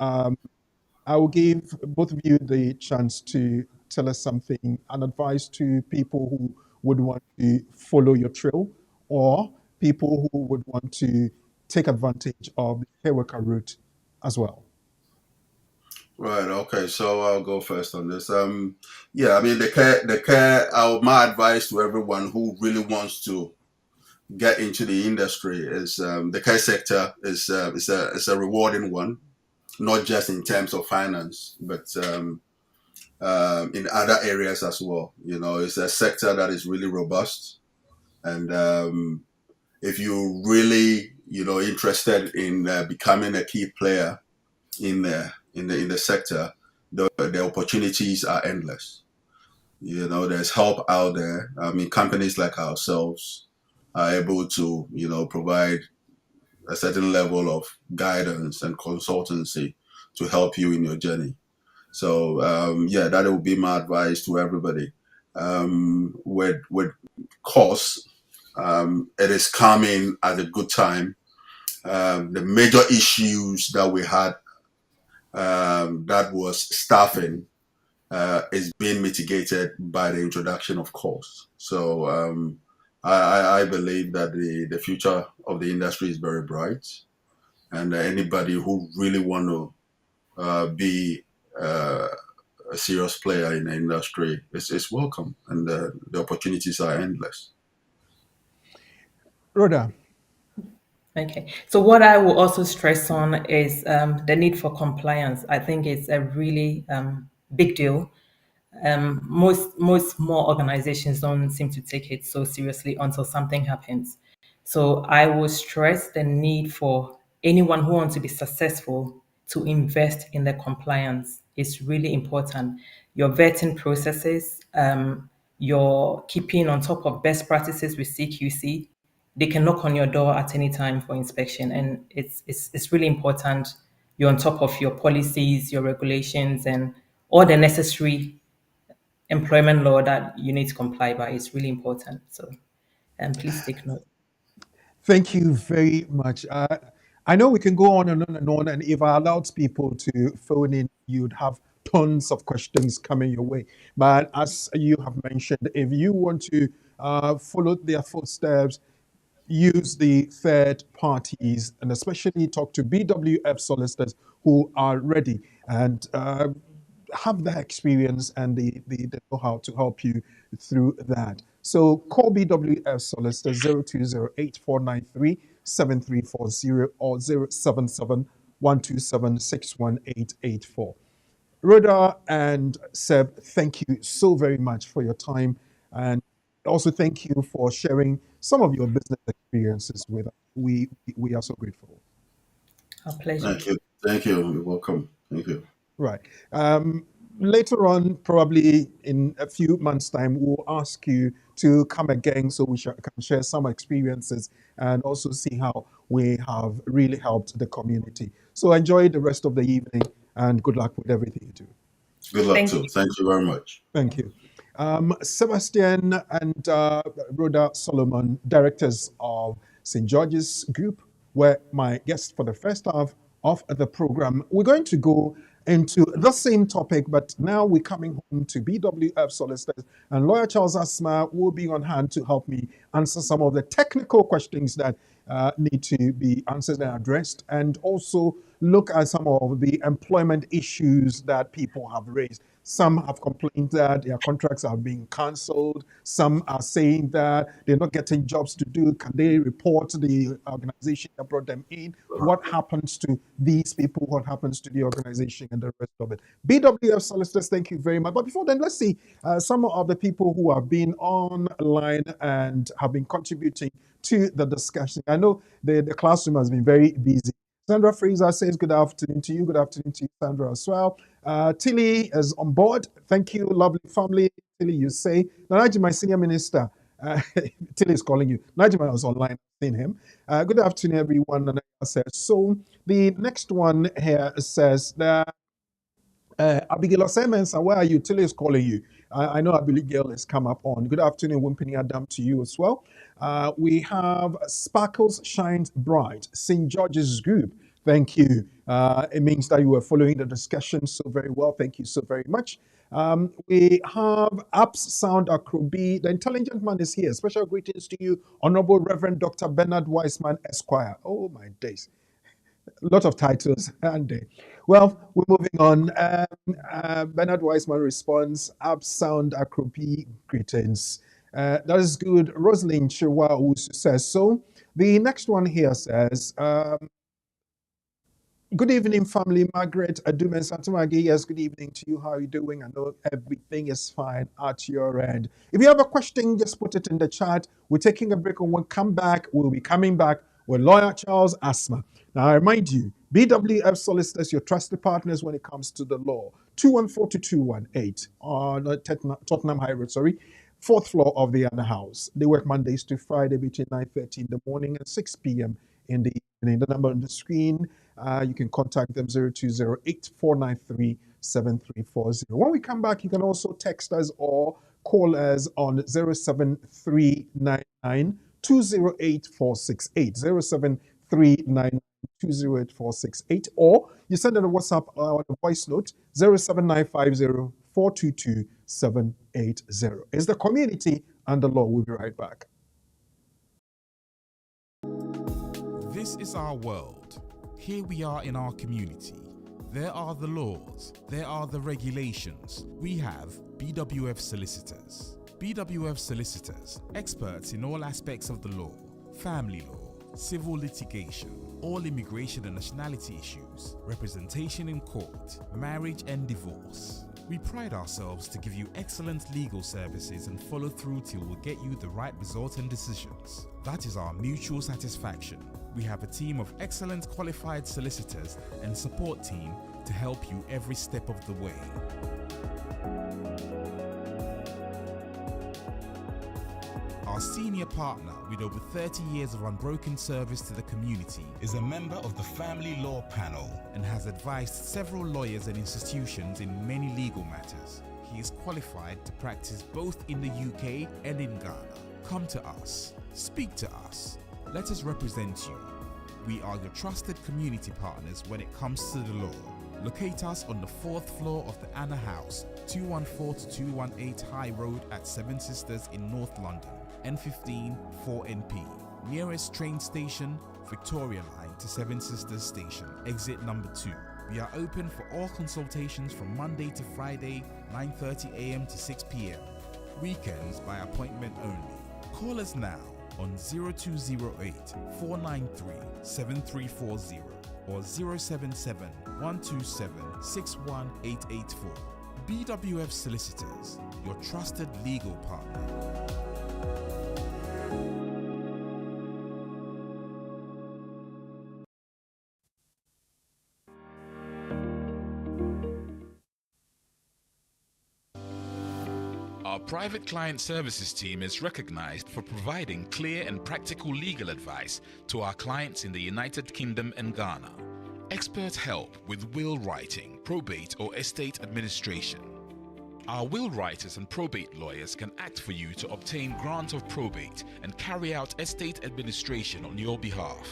I will give both of you the chance to tell us something, an advice to people who would want to follow your trail or people who would want to take advantage of the care worker route as well. Right. Okay. So I'll go first on this. Yeah. I mean, the care. My advice to everyone who really wants to get into the industry is the care sector is a rewarding one, not just in terms of finance, but in other areas as well. You know, it's a sector that is really robust, and if you're really interested in becoming a key player in the sector, the opportunities are endless. You know, there's help out there. I mean, companies like ourselves are able to provide a certain level of guidance and consultancy to help you in your journey. So yeah, that would be my advice to everybody. With course, it is coming at a good time. The major issues that we had, that was staffing, is being mitigated by the introduction of course. So I believe that the future of the industry is very bright, and anybody who really want to be a serious player in the industry is welcome, and the opportunities are endless. Rhoda, Okay. So what I will also stress on is the need for compliance. I think it's a really big deal. Most more organizations don't seem to take it so seriously until something happens. So I will stress the need for anyone who wants to be successful to invest in the compliance. It's really important. Your vetting processes, your keeping on top of best practices with CQC. They can knock on your door at any time for inspection, and it's really important. You're on top of your policies, your regulations, and all the necessary employment law that you need to comply by. Is really important. So, please take note. thank you very much. I know we can go on and on and on, and if I allowed people to phone in, you'd have tons of questions coming your way. But as you have mentioned, if you want to follow their footsteps, use the third parties, and especially talk to BWF solicitors who are ready and have the experience and the know-how to help you through that. So call BWF solicitors 0208 493 7340 or 077 Rhoda and Seb, thank you so very much for your time. And also thank you for sharing some of your business experiences with us. We are so grateful. A pleasure. Thank you. Thank you. You're welcome. Thank you. Right. later on, probably in a few months' time, we'll ask you to come again so we can share some experiences and also see how we have really helped the community. So enjoy the rest of the evening and good luck with everything you do. Good luck Thank too. you. Thank you very much. Thank you. Sebastian and Rhoda Solomon, directors of St. George's Group, were my guests for the first half of the program. We're going to go into the same topic, but now we're coming home to BWF solicitors, and Lawyer Charles Asma will be on hand to help me answer some of the technical questions that need to be answered and addressed, and also look at some of the employment issues that people have raised. Some have complained that their contracts are being cancelled. Some are saying that they're not getting jobs to do. Can they report to the organization that brought them in? What happens to these people? What happens to the organization and the rest of it? BWF solicitors, thank you very much. But before then, let's see some of the people who have been online and have been contributing to the discussion. I know the classroom has been very busy. Sandra Fraser says good afternoon to you. Good afternoon to you, Sandra, as well. Tilly is on board. Thank you, lovely family. Tilly, you say. Nanaji, my senior minister. Tilly is calling you. Najima was online. I've seen him. Good afternoon, everyone. And I said, so the next one here says that Abigail Osemensa, where are you? Tilly is calling you. I know Abigail has come up on. Good afternoon, Wimpini Adam, to you as well. We have Sparkles Shines Bright, St. George's Group. Thank you. It means that you were following the discussion so very well. Thank you so very much. We have Apps Sound Akrobi. The intelligent man is here. Special greetings to you, Honorable Reverend Dr. Bernard Weisman, Esquire. Oh, my days. A lot of titles, and well, we're moving on. Bernard Weisman responds, Apps Sound Akrobi, greetings. That is good. Rosalind Chiwa who says so. The next one here says, good evening, family. Margaret Adumen Santamagi. Yes, good evening to you. How are you doing? I know everything is fine at your end. If you have a question, just put it in the chat. We're taking a break, and we'll come back. We'll be coming back with Lawyer Charles Asma. Now, I remind you, BWF solicitors, your trusted partners when it comes to the law. 214-2218 on Tottenham High Road, sorry. Fourth floor of the Anna House. They work Mondays to Friday between 9:30 in the morning and 6 p.m. in the evening. The number on the screen, you can contact them 0208-493-7340. When we come back, you can also text us or call us on 07399 208-468, 07399 or you send it a WhatsApp or a voice note 07950-422-780. It's the community and the law. We'll be right back. This is our world. Here we are in our community. There are the laws. There are the regulations. We have BWF solicitors. BWF solicitors, experts in all aspects of the law, family law, civil litigation, all immigration and nationality issues, representation in court, marriage and divorce. We pride ourselves to give you excellent legal services and follow through till we get you the right result and decisions. That is our mutual satisfaction. We have a team of excellent qualified solicitors and support team to help you every step of the way. Our senior partner, with over 30 years of unbroken service to the community, is a member of the Family Law Panel and has advised several lawyers and institutions in many legal matters. He is qualified to practice both in the UK and in Ghana. Come to us. Speak to us. Let us represent you. We are your trusted community partners when it comes to the law. Locate us on the 4th floor of the Anna House, 214-218 High Road at Seven Sisters in North London, N15 4NP. Nearest train station, Victoria Line to Seven Sisters Station, exit number 2. We are open for all consultations from Monday to Friday, 9:30 a.m. to 6 p.m. Weekends by appointment only. Call us now on 0208-493-7340 or 077-127-61884. BWF Solicitors, your trusted legal partner. private client services team is recognized for providing clear and practical legal advice to our clients in the United Kingdom and Ghana. Expert help with will writing, probate or estate administration. Our will writers and probate lawyers can act for you to obtain grant of probate and carry out estate administration on your behalf.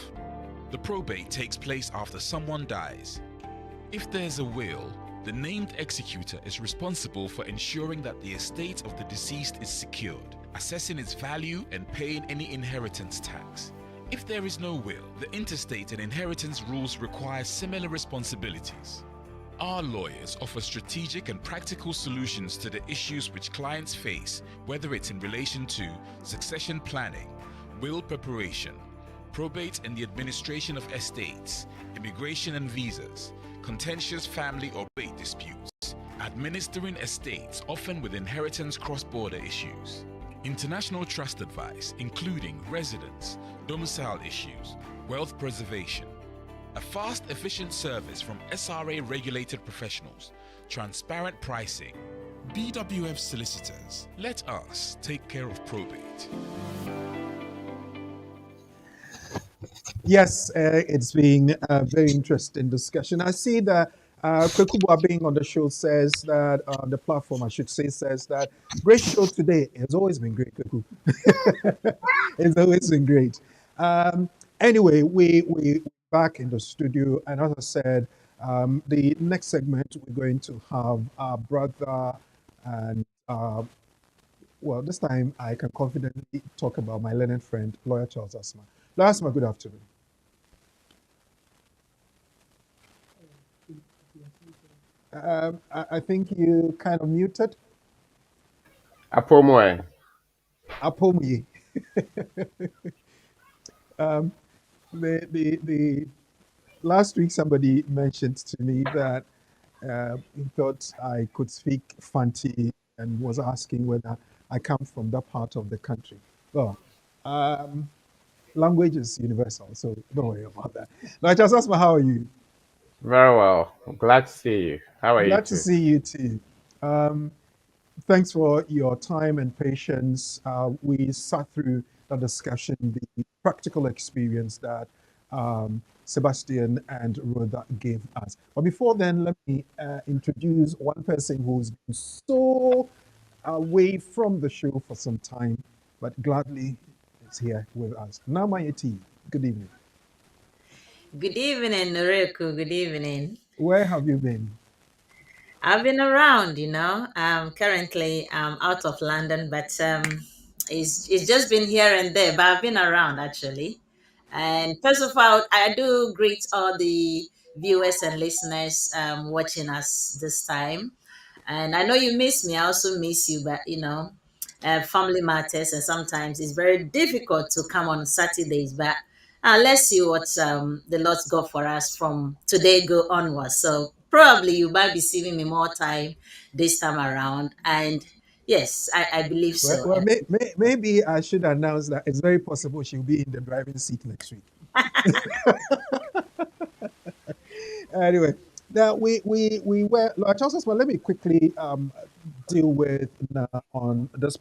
The probate takes place after someone dies. If there's a will, the named executor is responsible for ensuring that the estate of the deceased is secured, assessing its value and paying any inheritance tax. If there is no will, the intestate and inheritance rules require similar responsibilities. Our lawyers offer strategic and practical solutions to the issues which clients face, whether it's in relation to succession planning, will preparation, probate and the administration of estates, immigration and visas, contentious family or probate disputes, administering estates often with inheritance cross-border issues, international trust advice including residence, domicile issues, wealth preservation, a fast, efficient service from SRA-regulated professionals, transparent pricing. BWF Solicitors, let us take care of probate. Yes, it's been a very interesting discussion. I see that Kwekubwa being on the show says that, the platform, I should say, says that great show today. It's always been great, Kweku. It's always been great. Anyway, we back in the studio, and as I said, the next segment we're going to have our brother and well, this time I can confidently talk about my learned friend, lawyer Charles Asma. Lawyer Asma, good afternoon. I think you kind of muted. Apomoy. Apomi. The last week somebody mentioned to me that he thought I could speak Fanti and was asking whether I come from that part of the country. Well, language is universal, so don't worry about that. Now, just ask me, how are you? Very well. I'm glad to see you. How are you Glad to too? see you too. Thanks for your time and patience. We sat through the discussion, the practical experience that Sebastian and Rhoda gave us. But before then, let me introduce one person who's been so away from the show for some time, but gladly is here with us. Namayeti, good evening. Good evening, Noreku. Good evening. Where have you been? I've been around, currently out of London, but it's just been here and there, but I've been around actually. And first of all, I do greet all the viewers and listeners watching us this time. And I know you miss me. I also miss you, but family matters, and sometimes it's very difficult to come on Saturdays. But let's see what the Lord's got for us from today go onwards. So probably you might be seeing me more time this time around. And yes, I believe so. Well, maybe I should announce that it's very possible she'll be in the driving seat next week. Anyway, now we were, Charles, well, let me quickly deal with on this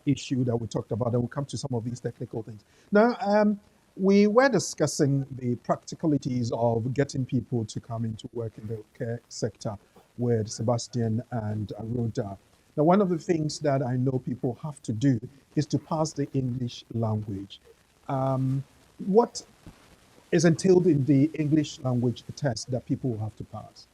issue that we talked about, and we'll come to some of these technical things. Now, we were discussing the practicalities of getting people to come into work in the care sector with Sebastian and Rhoda. Now, one of the things that I know people have to do is to pass the English language. What is entailed in the English language test that people will have to pass?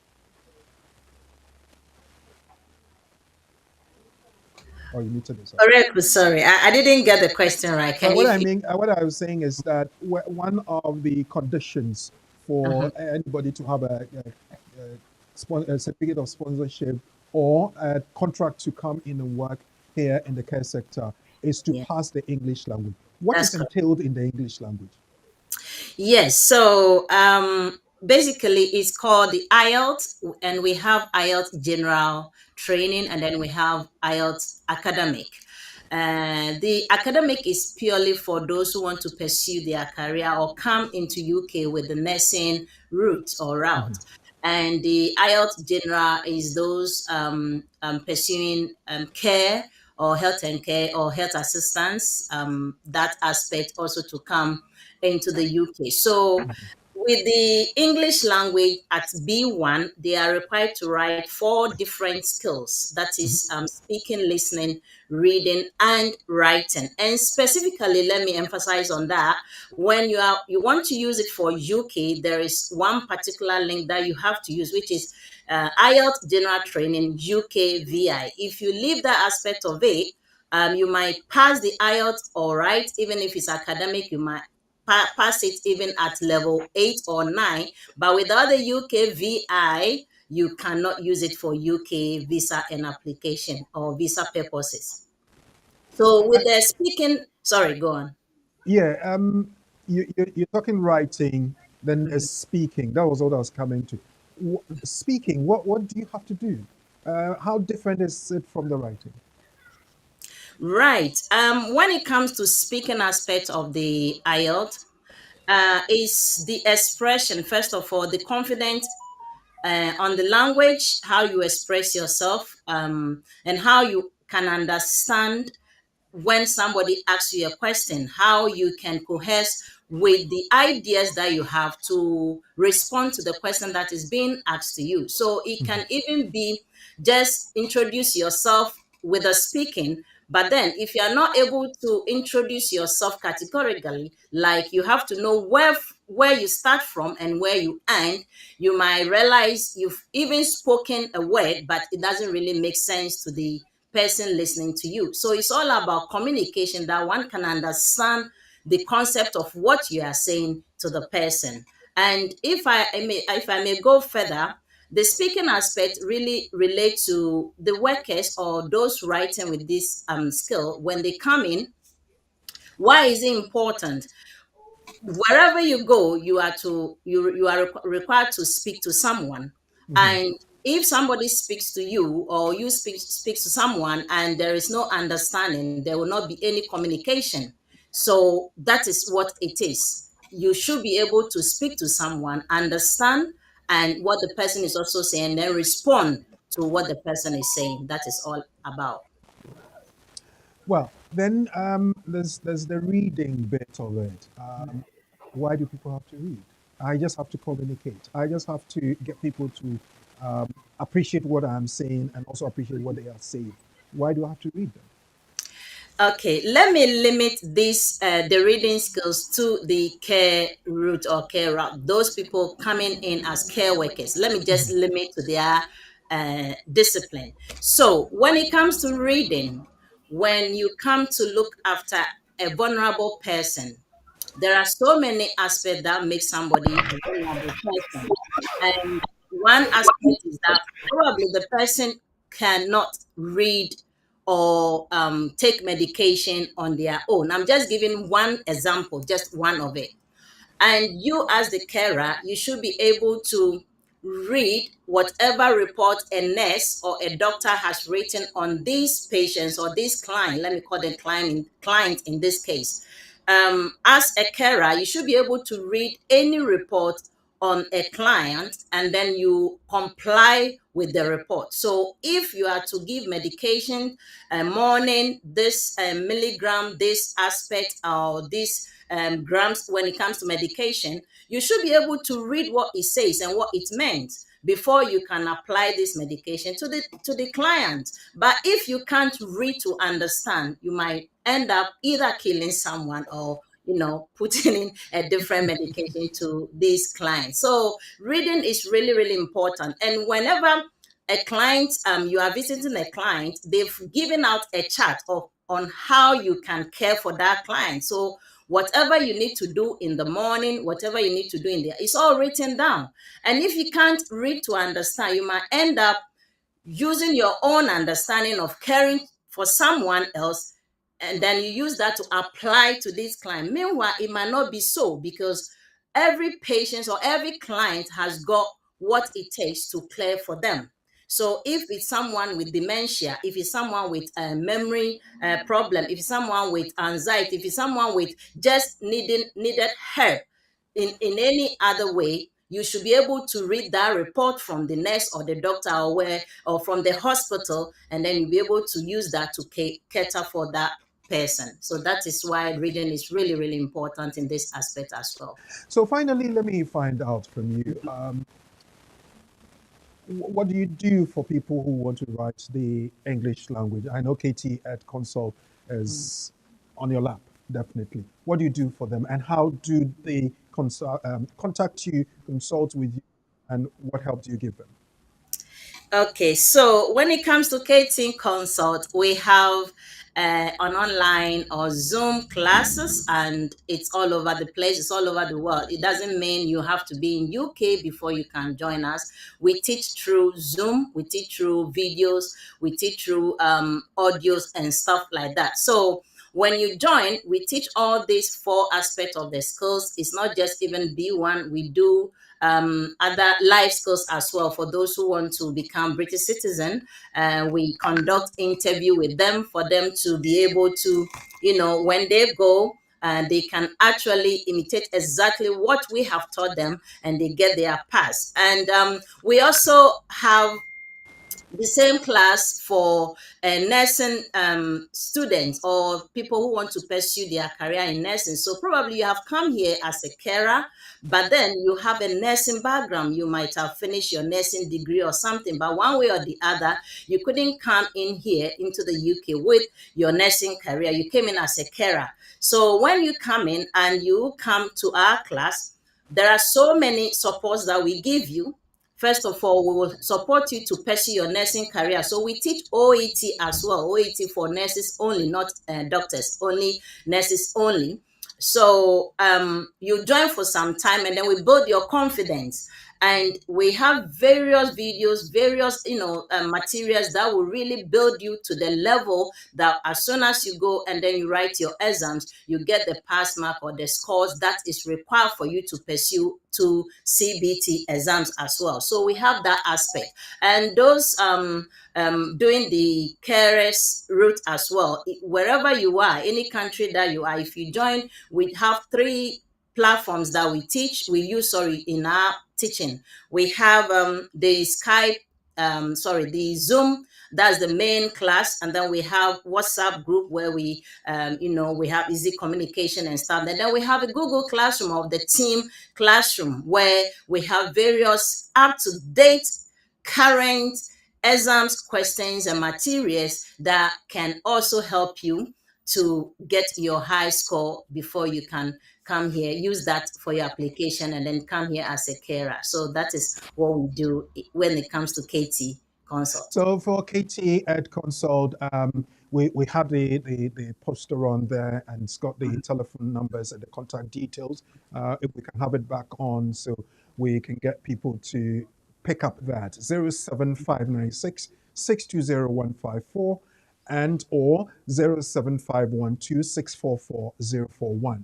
Or you muted yourself. Correct. Sorry, I didn't get the question right. Can What you? I mean, what I was saying is that one of the conditions for anybody to have a certificate of sponsorship or a contract to come in and work here in the care sector is to pass the English language. What is entailed in the English language? Yes. So basically, it's called the IELTS, and we have IELTS general training, and then we have IELTS academic. The academic is purely for those who want to pursue their career or come into UK with the nursing route or route. And the IELTS general is those pursuing care or health and care or health assistance, that aspect also to come into the UK. So with the English language at B1, they are required to write 4 different skills. That is speaking, listening, reading, and writing. And specifically, let me emphasize on that. When you want to use it for UK, there is one particular link that you have to use, which is IELTS General Training UKVI. If you leave that aspect of it, you might pass the IELTS all right. Even if it's academic, you might pass it even at level 8 or 9. But without the UKVI, you cannot use it for UK visa and application or visa purposes. So with the speaking, sorry, go on. Yeah, you're talking writing, then speaking. That was what I was coming to. Speaking, what do you have to do? How different is it from the writing? Right. When it comes to speaking aspect of the IELTS, is the expression, first of all, the confidence on the language, how you express yourself, and how you can understand when somebody asks you a question, how you can cohere with the ideas that you have to respond to the question that is being asked to you. So it can even be just introduce yourself with a speaking, but then if you are not able to introduce yourself categorically, like you have to know where you start from and where you end, you might realize you've even spoken a word, but it doesn't really make sense to the person listening to you. So it's all about communication, that one can understand the concept of what you are saying to the person. And if I may go further, the speaking aspect really relates to the workers or those writing with this skill. When they come in, why is it important? Wherever you go, you are required to speak to someone. And if somebody speaks to you or you speaks to someone and there is no understanding, there will not be any communication. So that is what it is. You should be able to speak to someone, understand and what the person is also saying, then respond to what the person is saying. That is all about. Well, then there's the reading bit of it. Why do people have to read? I just have to communicate. I just have to get people to appreciate what I'm saying and also appreciate what they are saying. Why do I have to read them? Okay, let me limit this the reading skills to the care route or care route. Those people coming in as care workers. Let me just limit to their discipline. So when it comes to reading, when you come to look after a vulnerable person, there are so many aspects that make somebody a vulnerable person. And one aspect is that probably the person cannot read or take medication on their own. I'm just giving one example, just one of it. And you, as the carer, you should be able to read whatever report a nurse or a doctor has written on these patients or this client. Let me call them client in this case. As a carer, you should be able to read any report on a client and then you comply with the report. So if you are to give medication, morning, this milligram, this aspect, or this grams when it comes to medication, you should be able to read what it says and what it meant before you can apply this medication to the client. But if you can't read to understand, you might end up either killing someone or putting in a different medication to these clients. So reading is really, really important. And whenever a client, you are visiting a client, they've given out a chart on how you can care for that client. So whatever you need to do in the morning, whatever you need to do in there, it's all written down. And if you can't read to understand, you might end up using your own understanding of caring for someone else, and then you use that to apply to this client. Meanwhile, it might not be so, because every patient or every client has got what it takes to care for them. So if it's someone with dementia, if it's someone with a memory problem, if it's someone with anxiety, if it's someone with just needed help in any other way, you should be able to read that report from the nurse or the doctor or from the hospital, and then you'll be able to use that to cater for that person. So that is why reading is really, really important in this aspect as well. So finally, let me find out from you. What do you do for people who want to write the English language? I know KT at Consult is on your lap, definitely. What do you do for them, and how do they contact you, consult with you, and what help do you give them? Okay, so when it comes to Catering Consult, we have an online or Zoom classes, and it's all over the place. It's all over the world. It doesn't mean you have to be in UK before you can join us. We teach through Zoom, we teach through videos, we teach through audios and stuff like that. So when you join, we teach all these four aspects of the skills. It's not just even B1. We do other life skills as well for those who want to become British citizen. We conduct interview with them for them to be able to, when they go, they can actually imitate exactly what we have taught them, and they get their pass. And we also have the same class for nursing students or people who want to pursue their career in nursing. So probably you have come here as a carer, but then you have a nursing background. You might have finished your nursing degree or something, but one way or the other, you couldn't come in here into the UK with your nursing career. You came in as a carer. So when you come in and you come to our class, there are so many supports that we give you. First of all, we will support you to pursue your nursing career. So we teach OET as well. OET for nurses only, not doctors, only nurses only. So you join for some time, and then we build your confidence. And we have various videos, various materials that will really build you to the level that as soon as you go and then you write your exams, you get the pass mark or the scores that is required for you to pursue to CBT exams as well. So we have that aspect. And those doing the carers route as well, wherever you are, any country that you are, if you join, we have three platforms that we teach. We use, in our teaching. We have the Skype, the Zoom. That's the main class, and then we have WhatsApp group where we have easy communication and stuff. And then we have a Google Classroom of the team classroom where we have various up-to-date current exams, questions, and materials that can also help you to get your high score before you can come here. Use that for your application and then come here as a carer. So that is what we do when it comes to KT Consult. So for KT at Consult, we have the poster on there, and it's got the telephone numbers and the contact details. If we can have it back on, so we can get people to pick up that 07596 620154 and or 07512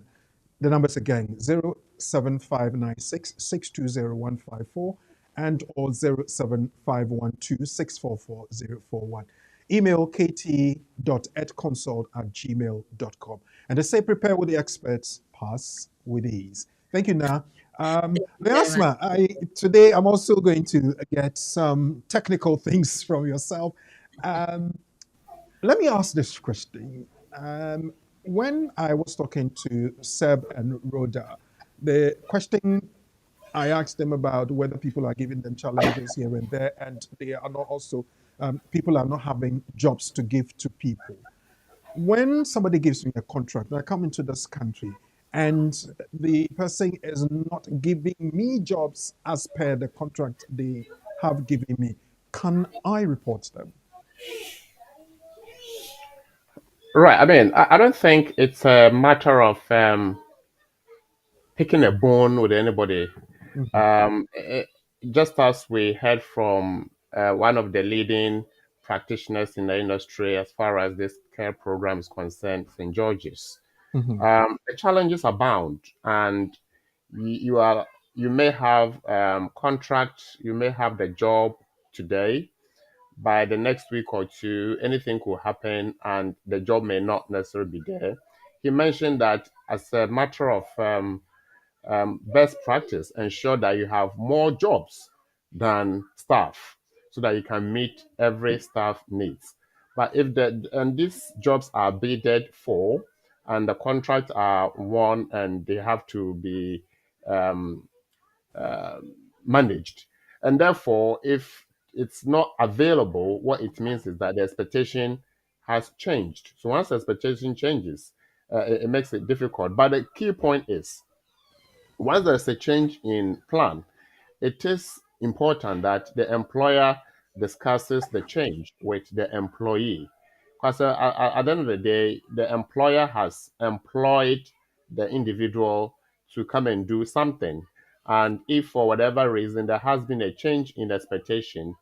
The numbers again, 07596 620154 and or 07512 Email kt.edconsult@gmail.com. And they say prepare with the experts, pass with ease. Thank you, Na. Leasma, today I'm also going to get some technical things from yourself. Let me ask this question. When I was talking to Seb and Rhoda, the question I asked them about whether people are giving them challenges here and there, and they are not also, people are not having jobs to give to people. When somebody gives me a contract, I come into this country and the person is not giving me jobs as per the contract they have given me, can I report them? Right. I mean, I don't think it's a matter of picking a bone with anybody. Just as we heard from one of the leading practitioners in the industry as far as this care program is concerned, St. George's, the challenges abound, and you may have contract, you may have the job today. By the next week or two, anything could happen, and the job may not necessarily be there. He mentioned that as a matter of best practice, ensure that you have more jobs than staff so that you can meet every staff needs. But if these jobs are bidded for and the contracts are won and they have to be um, managed, and therefore, if it's not available, what it means is that the expectation has changed. So once the expectation changes, it makes it difficult. But the key point is once there's a change in plan, it is important that the employer discusses the change with the employee. Because at the end of the day, the employer has employed the individual to come and do something. And if for whatever reason there has been a change in expectation,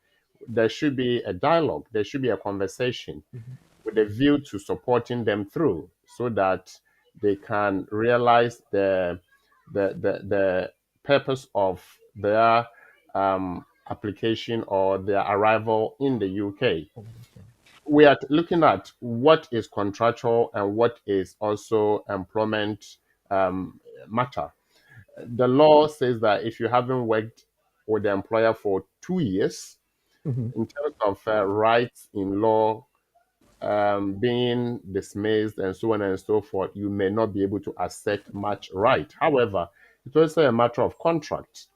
there should be a dialogue, there should be a conversation with a view to supporting them through so that they can realize the purpose of their application or their arrival in the UK. We are looking at what is contractual and what is also employment matter. The law says that if you haven't worked with the employer for 2 years, Mhm. in terms of rights in law, being dismissed and so on and so forth, you may not be able to assert much right. However, it's also a matter of contract.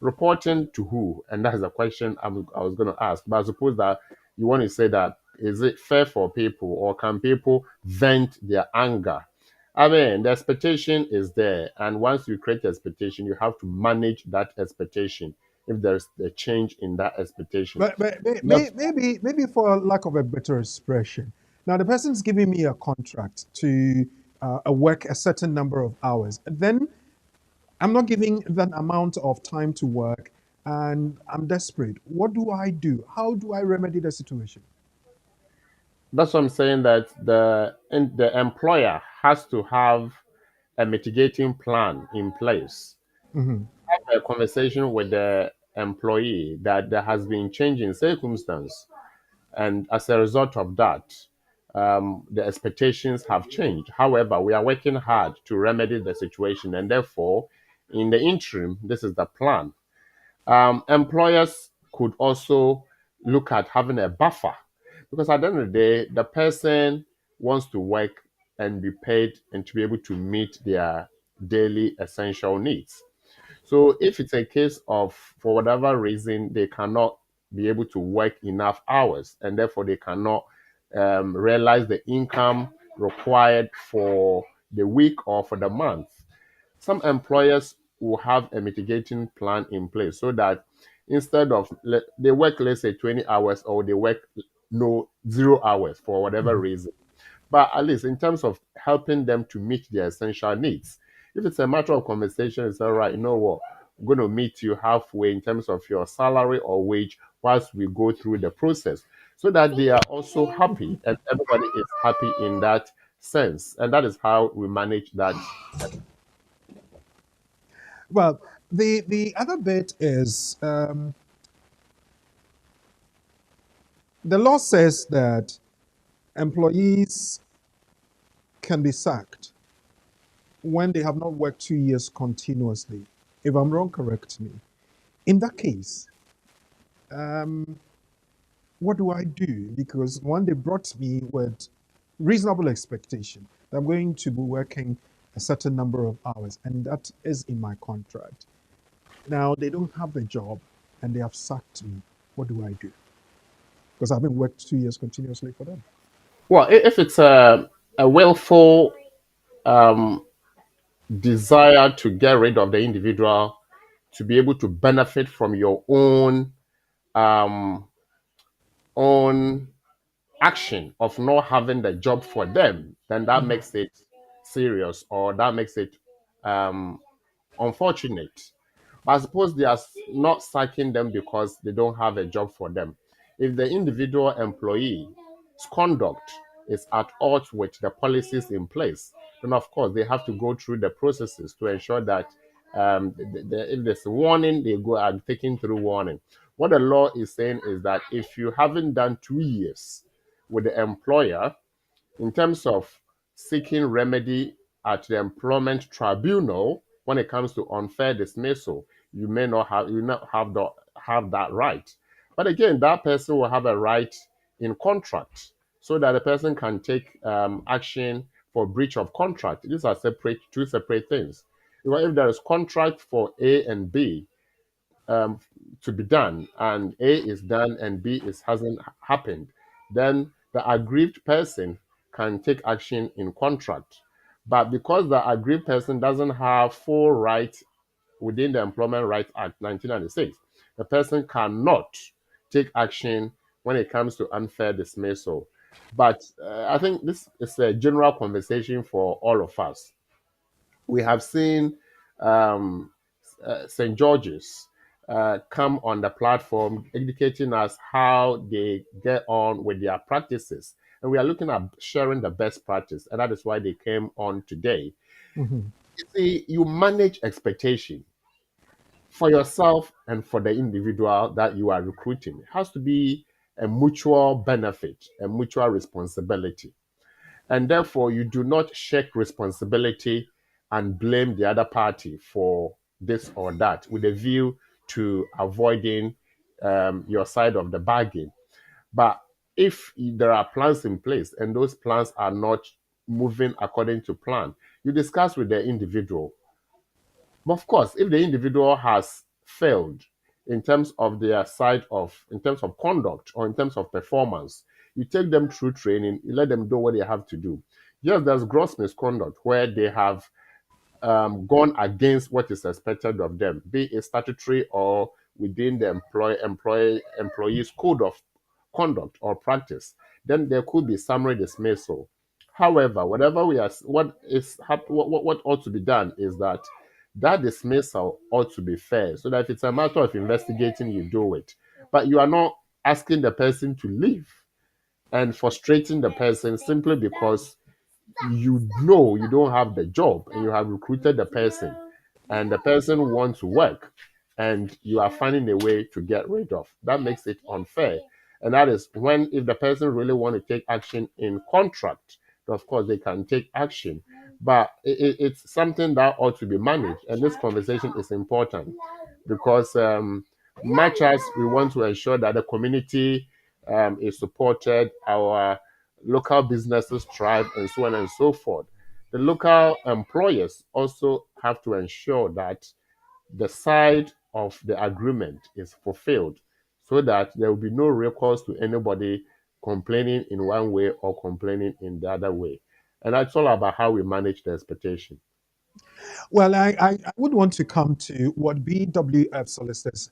Reporting to who? And that's the question I was going to ask. But I suppose that you want to say that is it fair for people or can people vent their anger? I mean, the expectation is there. And once you create expectation, you have to manage that expectation if there's a change in that expectation. Not Maybe for lack of a better expression. Now the person's giving me a contract to work a certain number of hours. Then I'm not giving that amount of time to work, and I'm desperate. What do I do? How do I remedy the situation? That's what I'm saying, that the employer has to have a mitigating plan in place. Mhm. Have a conversation with the employee that there has been change in circumstance, and as a result of that, the expectations have changed. However, we are working hard to remedy the situation, and therefore, in the interim, this is the plan. Employers could also look at having a buffer because at the end of the day, the person wants to work and be paid and to be able to meet their daily essential needs. So if it's a case of, for whatever reason, they cannot be able to work enough hours and therefore they cannot realize the income required for the week or for the month, some employers will have a mitigating plan in place so that instead of they work, let's say, 20 hours or they work no 0 hours for whatever Mhm. reason, but at least in terms of helping them to meet their essential needs, if it's a matter of conversation, it's all right, you know what, I'm going to meet you halfway in terms of your salary or wage whilst we go through the process so that they are also happy and everybody is happy in that sense, and that is how we manage that. Well, the other bit is the law says that employees can be sacked when they have not worked 2 years continuously. If I'm wrong, correct me. In that case, um, what do I do? Because one, they brought me with reasonable expectation that I'm going to be working a certain number of hours, and that is in my contract. Now they don't have the job and they have sacked me. What do I do? Because I haven't worked 2 years continuously for them. Well, if it's a willful um, desire to get rid of the individual to be able to benefit from your um, own action of not having the job for them, then that Mhm. makes it serious or that makes it um, unfortunate. But I suppose they are not sacking them because they don't have a job for them. If the individual employee's conduct is at odds with the policies in place, then of course they have to go through the processes to ensure that if there's a warning, they go and taken through warning. What the law is saying is that if you haven't done 2 years with the employer, in terms of seeking remedy at the employment tribunal, when it comes to unfair dismissal, you may not have you not have that right. But again, that person will have a right in contract, so that the person can take action for breach of contract. These are two separate things. Because if there is contract for A and B, um, to be done, and A is done and B is hasn't happened, then the aggrieved person can take action in contract. But because the aggrieved person doesn't have full rights within the Employment Rights Act 1996, the person cannot take action when it comes to unfair dismissal. But I think this is a general conversation for all of us. We have seen um, St. George's come on the platform indicating us how they get on with their practices. And we are looking at sharing the best practice, and that is why they came on today. Mhm. You see, you manage expectation for yourself and for the individual that you are recruiting. It has to be a mutual benefit, a mutual responsibility. And therefore, you do not shirk responsibility and blame the other party for this or that with a view to avoiding your side of the bargain. But if there are plans in place and those plans are not moving according to plan, you discuss with the individual. But of course, if the individual has failed in terms of their in terms of conduct or in terms of performance, you take them through training, you let them do what they have to do. Yes, there's gross misconduct where they have gone against what is expected of them, be it statutory or within the employee's code of conduct or practice. Then there could be summary dismissal. However, what ought to be done is that dismissal ought to be fair, so that if it's a matter of investigating, you do it. But you are not asking the person to leave and frustrating the person simply because you know you don't have the job and you have recruited the person and the person wants to work and you are finding a way to get rid of. That makes it unfair. And that is when, if the person really want to take action in contract, of course they can take action. But it's something that ought to be managed. And this conversation is important because much as we want to ensure that the community is supported, our local businesses thrive, and so on and so forth, the local employers also have to ensure that the side of the agreement is fulfilled so that there will be no recourse to anybody complaining in one way or complaining in the other way. And that's all about how we manage the expectation. Well, I would want to come to what BWF Solicitors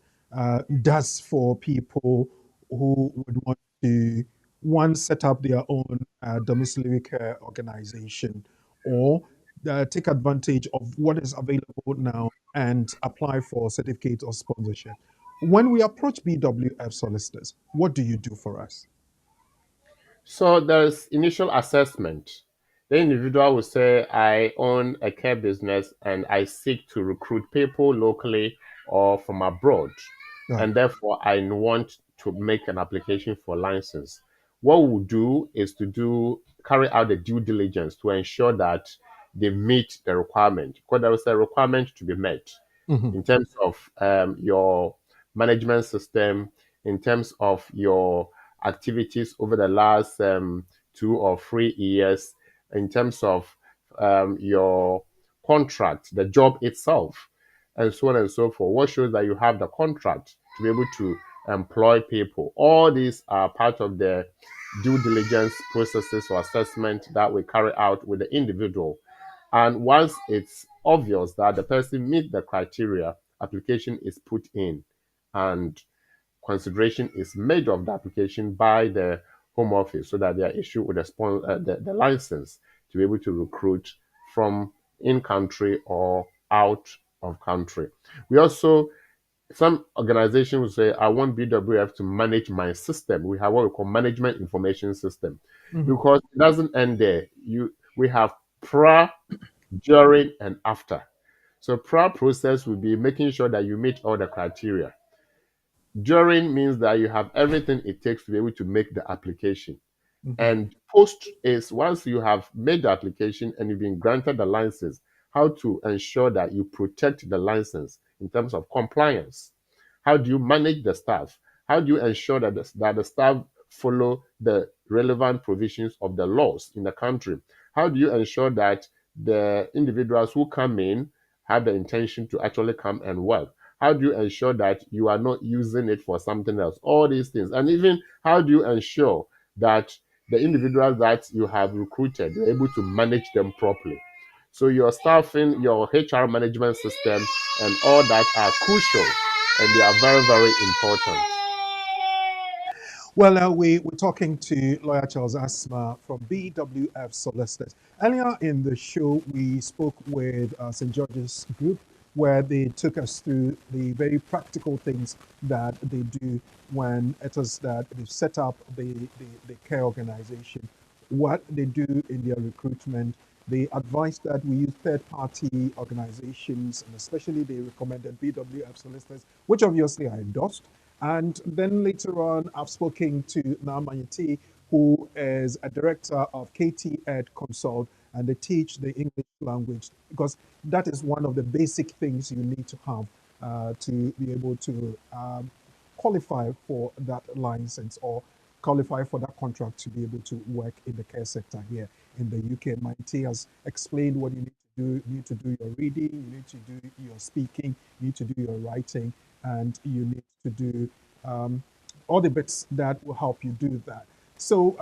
does for people who would want to, one, set up their own domiciliary care organization, or take advantage of what is available now and apply for certificate or sponsorship. When we approach BWF Solicitors, what do you do for us? So there's initial assessment. The individual will say, I own a care business and I seek to recruit people locally or from abroad. Right. And therefore, I want to make an application for license. What we'll do is to carry out the due diligence to ensure that they meet the requirement. Because there is a requirement to be met Mhm. in terms of your management system, in terms of your activities over the last 2 or 3 years, in terms of your contract, the job itself, and so on and so forth. What shows that you have the contract to be able to employ people? All these are part of the due diligence processes or assessment that we carry out with the individual. And once it's obvious that the person meets the criteria, application is put in and consideration is made of the application by the Home Office so that they are issued with the license to be able to recruit from in country or out of country. We also, some organizations will say, I want BWF to manage my system. We have what we call management information system, Mhm. because it doesn't end there. We have prior, during, and after. So prior process will be making sure that you meet all the criteria. During means that you have everything it takes to be able to make the application. Mhm. And post is once you have made the application and you've been granted the license, how to ensure that you protect the license in terms of compliance. How do you manage the staff? How do you ensure that the staff follow the relevant provisions of the laws in the country? How do you ensure that the individuals who come in have the intention to actually come and work? How do you ensure that you are not using it for something else? All these things. And even how do you ensure that the individuals that you have recruited, you're able to manage them properly? So your staffing, your HR management system, and all that are crucial, and they are very, very important. Well, we're talking to Lawyer Charles Asma from BWF Solicitors. Earlier in the show, we spoke with St. George's Group, where they took us through the very practical things that they do when it is that they've set up the care organization, what they do in their recruitment. They advised that we use third-party organizations, and especially they recommended BWF Solicitors, which obviously I endorsed. And then later on, I've spoken to Naamanyati, who is a director of KT Ed Consult, and they teach the English language because that is one of the basic things you need to have to be able to qualify for that license or qualify for that contract to be able to work in the care sector here in the UK. Mighty has explained what you need to do. You need to do your reading, you need to do your speaking, you need to do your writing, and you need to do all the bits that will help you do that. So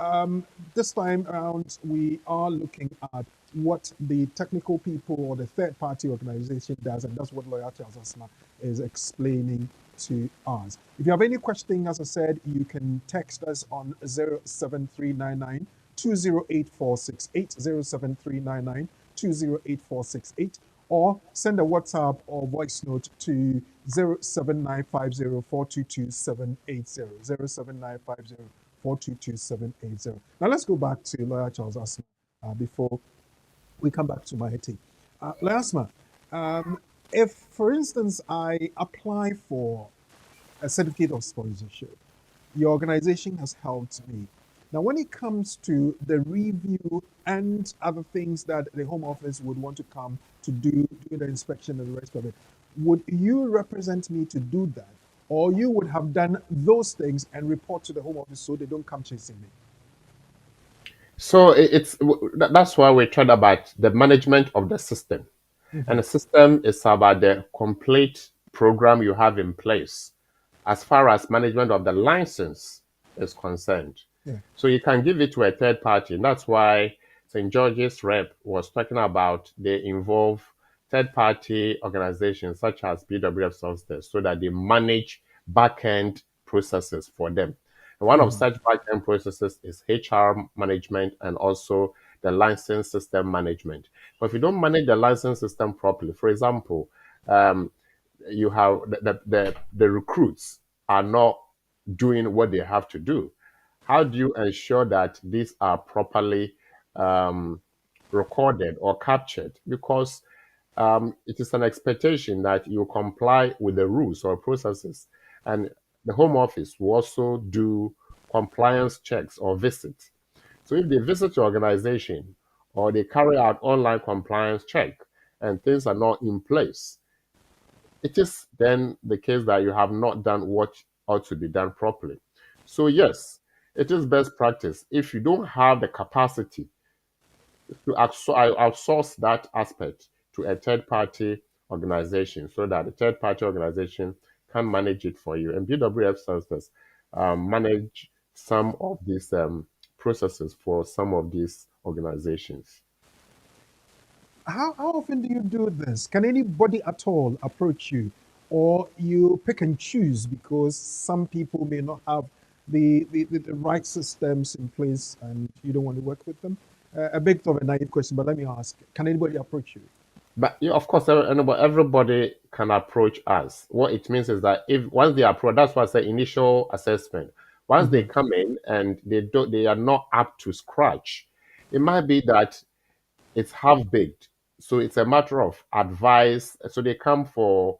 this time around, we are looking at what the technical people or the third-party organization does, and that's what Lawyer Charles Asma is explaining to us. If you have any question, as I said, you can text us on 07399 208468, 07399 208468, or send a WhatsApp or voice note to 07950422780. Now let's go back to Lawyer Charles Asma before we come back to Maheti. Lawyer Asma, if, for instance, I apply for a certificate of sponsorship, your organization has helped me. Now, when it comes to the review and other things that the Home Office would want to come to do the inspection and the rest of it, would you represent me to do that? Or you would have done those things and report to the Home Office so they don't come chasing me? So that's why we talked about the management of the system. And the system is about the complete program you have in place as far as management of the license is concerned. Yeah. So you can give it to a third party. And that's why St. George's rep was talking about they involve third party organizations such as BWF Solicitors so that they manage back-end processes for them. And one of such back-end processes is HR management and also the license system management. But if you don't manage the license system properly, for example, you have the recruits are not doing what they have to do. How do you ensure that these are properly recorded or captured? Because it is an expectation that you comply with the rules or processes. And the Home Office will also do compliance checks or visits. So if they visit your organization or they carry out online compliance check and things are not in place, it is then the case that you have not done what ought to be done properly. So yes, it is best practice. If you don't have the capacity to outsource that aspect to a third-party organization so that the third-party organization can manage it for you. And BWF Solicitors manage some of these processes for some of these organizations. How often do you do this? Can anybody at all approach you? Or you pick and choose because some people may not have the right systems in place and you don't want to work with them? A bit of a naive question, but let me ask, can anybody approach you? But yeah, of course, everybody can approach us. What it means is that if once they approach, that's why I say initial assessment. Once they come in and they are not up to scratch, it might be that it's half baked. So it's a matter of advice. So they come for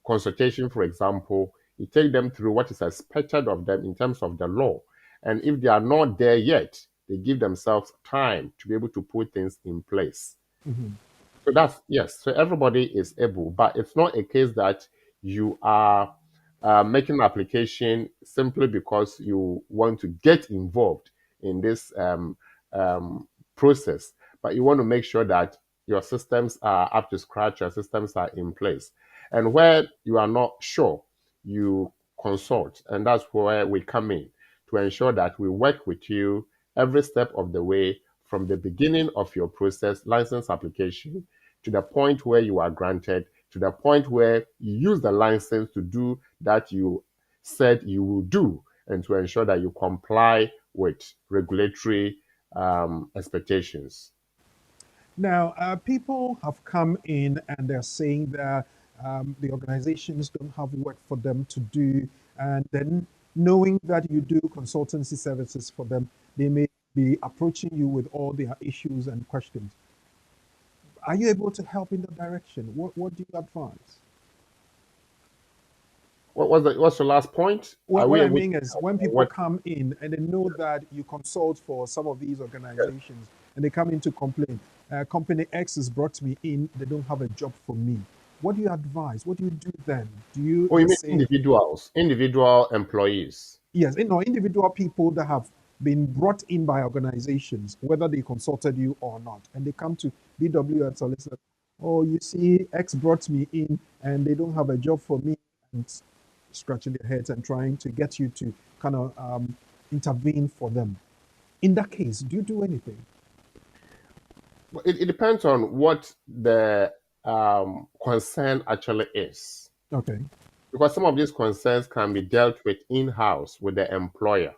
consultation, for example. You take them through what is expected of them in terms of the law. And if they are not there yet, they give themselves time to be able to put things in place. So that's yes. So everybody is able, but it's not a case that you are making an application simply because you want to get involved in this um, process, but you want to make sure that your systems are up to scratch, your systems are in place, and where you are not sure, you consult, and that's where we come in to ensure that we work with you every step of the way from the beginning of your process, license application, to the point where you are granted, to the point where you use the license to do that you said you will do, and to ensure that you comply with regulatory expectations. Now, people have come in and they're saying that the organizations don't have work for them to do, and then knowing that you do consultancy services for them, they may be approaching you with all their issues and questions. Are you able to help in that direction? What do you advise? What's the last point? Are What we I able to mean is help when or people what? come in and they know that you consult for some of these organizations and they come in to complain, company X has brought me in, they don't have a job for me. What do you advise? What do you do then? Do you Oh, you mean say, individuals, individual employees? yes, individual people that have been brought in by organizations, whether they consulted you or not, and they come to BW and solicit, oh, you see, X brought me in and they don't have a job for me, and scratching their heads and trying to get you to kind of intervene for them. In that case, do you do anything? Well, it depends on what the concern actually is. Okay, Because some of these concerns can be dealt with in-house with the employer.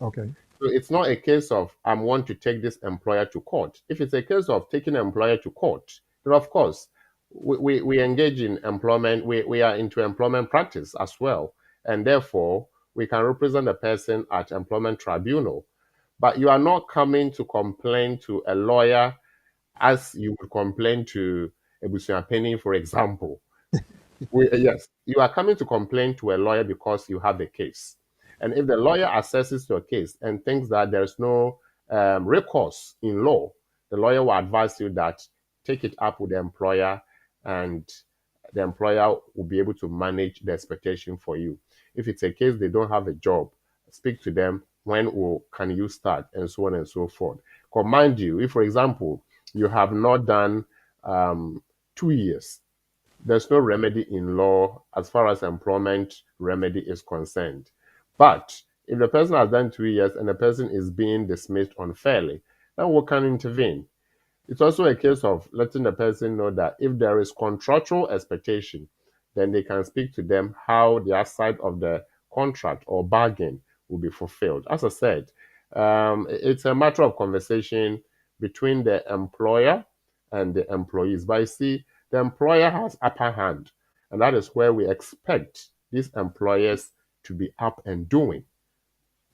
okay, So it's not a case of I want to take this employer to court. If it's a case of taking an employer to court, then of course we engage in employment, we are into employment practice as well. And therefore we can represent the person at employment tribunal. But you are not coming to complain to a lawyer as you would complain to a Busia Penny, for example. Yes, you are coming to complain to a lawyer because you have a case. And if the lawyer assesses your case and thinks that there's no recourse in law, the lawyer will advise you that take it up with the employer, and the employer will be able to manage the expectation for you. If it's a case they don't have a job, speak to them. When will, can you start? And so on and so forth. Because mind you, if, for example, you have not done 2 years, there's no remedy in law as far as employment remedy is concerned. But if the person has done 2 years and the person is being dismissed unfairly, then we can intervene. It's also a case of letting the person know that if there is contractual expectation, then they can speak to them how their side of the contract or bargain will be fulfilled. As I said, it's a matter of conversation between the employer and the employees. But you see, the employer has upper hand, and that is where we expect these employers to be up and doing,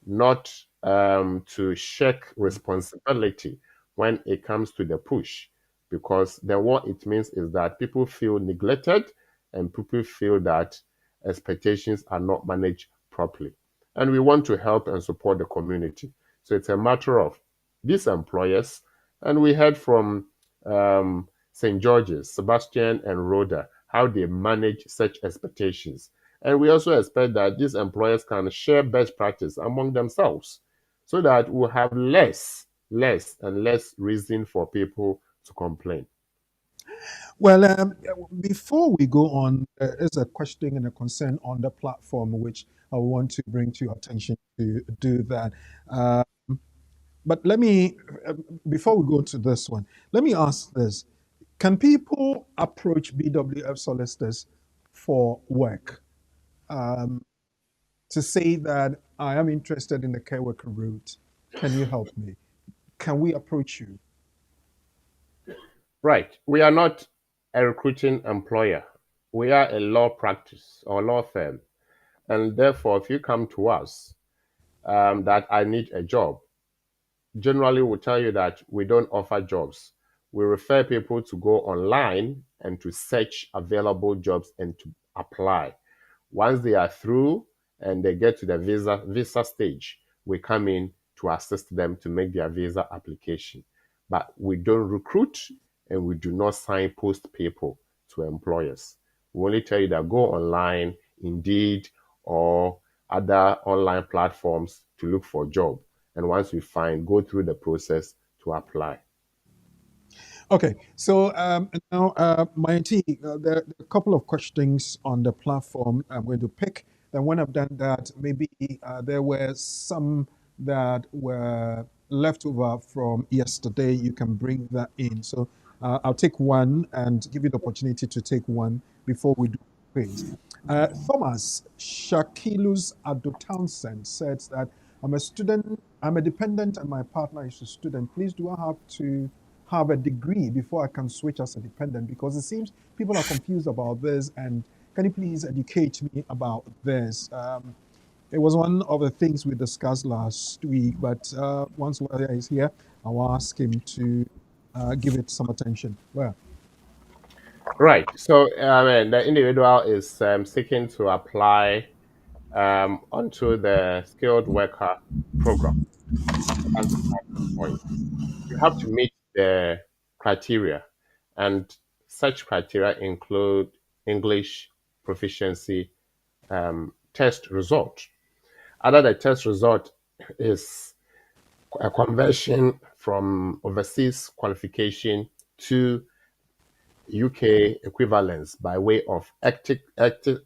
not to shirk responsibility when it comes to the push. Because then what it means is that people feel neglected and people feel that expectations are not managed properly. And we want to help and support the community. So it's a matter of these employers. And we heard from St. George's, Sebastian and Rhoda, how they manage such expectations. And we also expect that these employers can share best practice among themselves so that we'll have less and less reason for people to complain. Well, before we go on, there's a question and a concern on the platform which I want to bring to your attention to do that. Uh, but let me, before we go to this one, let me ask this. Can people approach BWF solicitors for work to say that I am interested in the care worker route? Can you help me? Can we approach you? Right. We are not a recruiting employer. We are a law practice or law firm. And therefore, if you come to us that I need a job, generally we'll tell you that we don't offer jobs. We refer people to go online and to search available jobs and to apply. Once they are through and they get to the visa stage, we come in to assist them to make their visa application. But we don't recruit and we do not signpost people to employers. We only tell you that go online, Indeed, or other online platforms to look for a job. And once you find, go through the process to apply. Okay, so now, Mighty, there are a couple of questions on the platform I'm going to pick. Then, when I've done that, maybe there were some that were left over from yesterday. You can bring that in. So, I'll take one and give you the opportunity to take one before we do quiz. Thomas Shakilus Ado Townsend says that I'm a student, I'm a dependent, and my partner is a student. Please, do I have to have a degree before I can switch as a dependent? Because it seems people are confused about this. And can you please educate me about this? It was one of the things we discussed last week, but once Lawyer is here, I'll ask him to give it some attention. Well, Right. So, the individual is seeking to apply onto the skilled worker program. That's the starting point. You have to meet the criteria, and such criteria include English proficiency test result. Other the test result is a conversion from overseas qualification to UK equivalence by way of ECTIS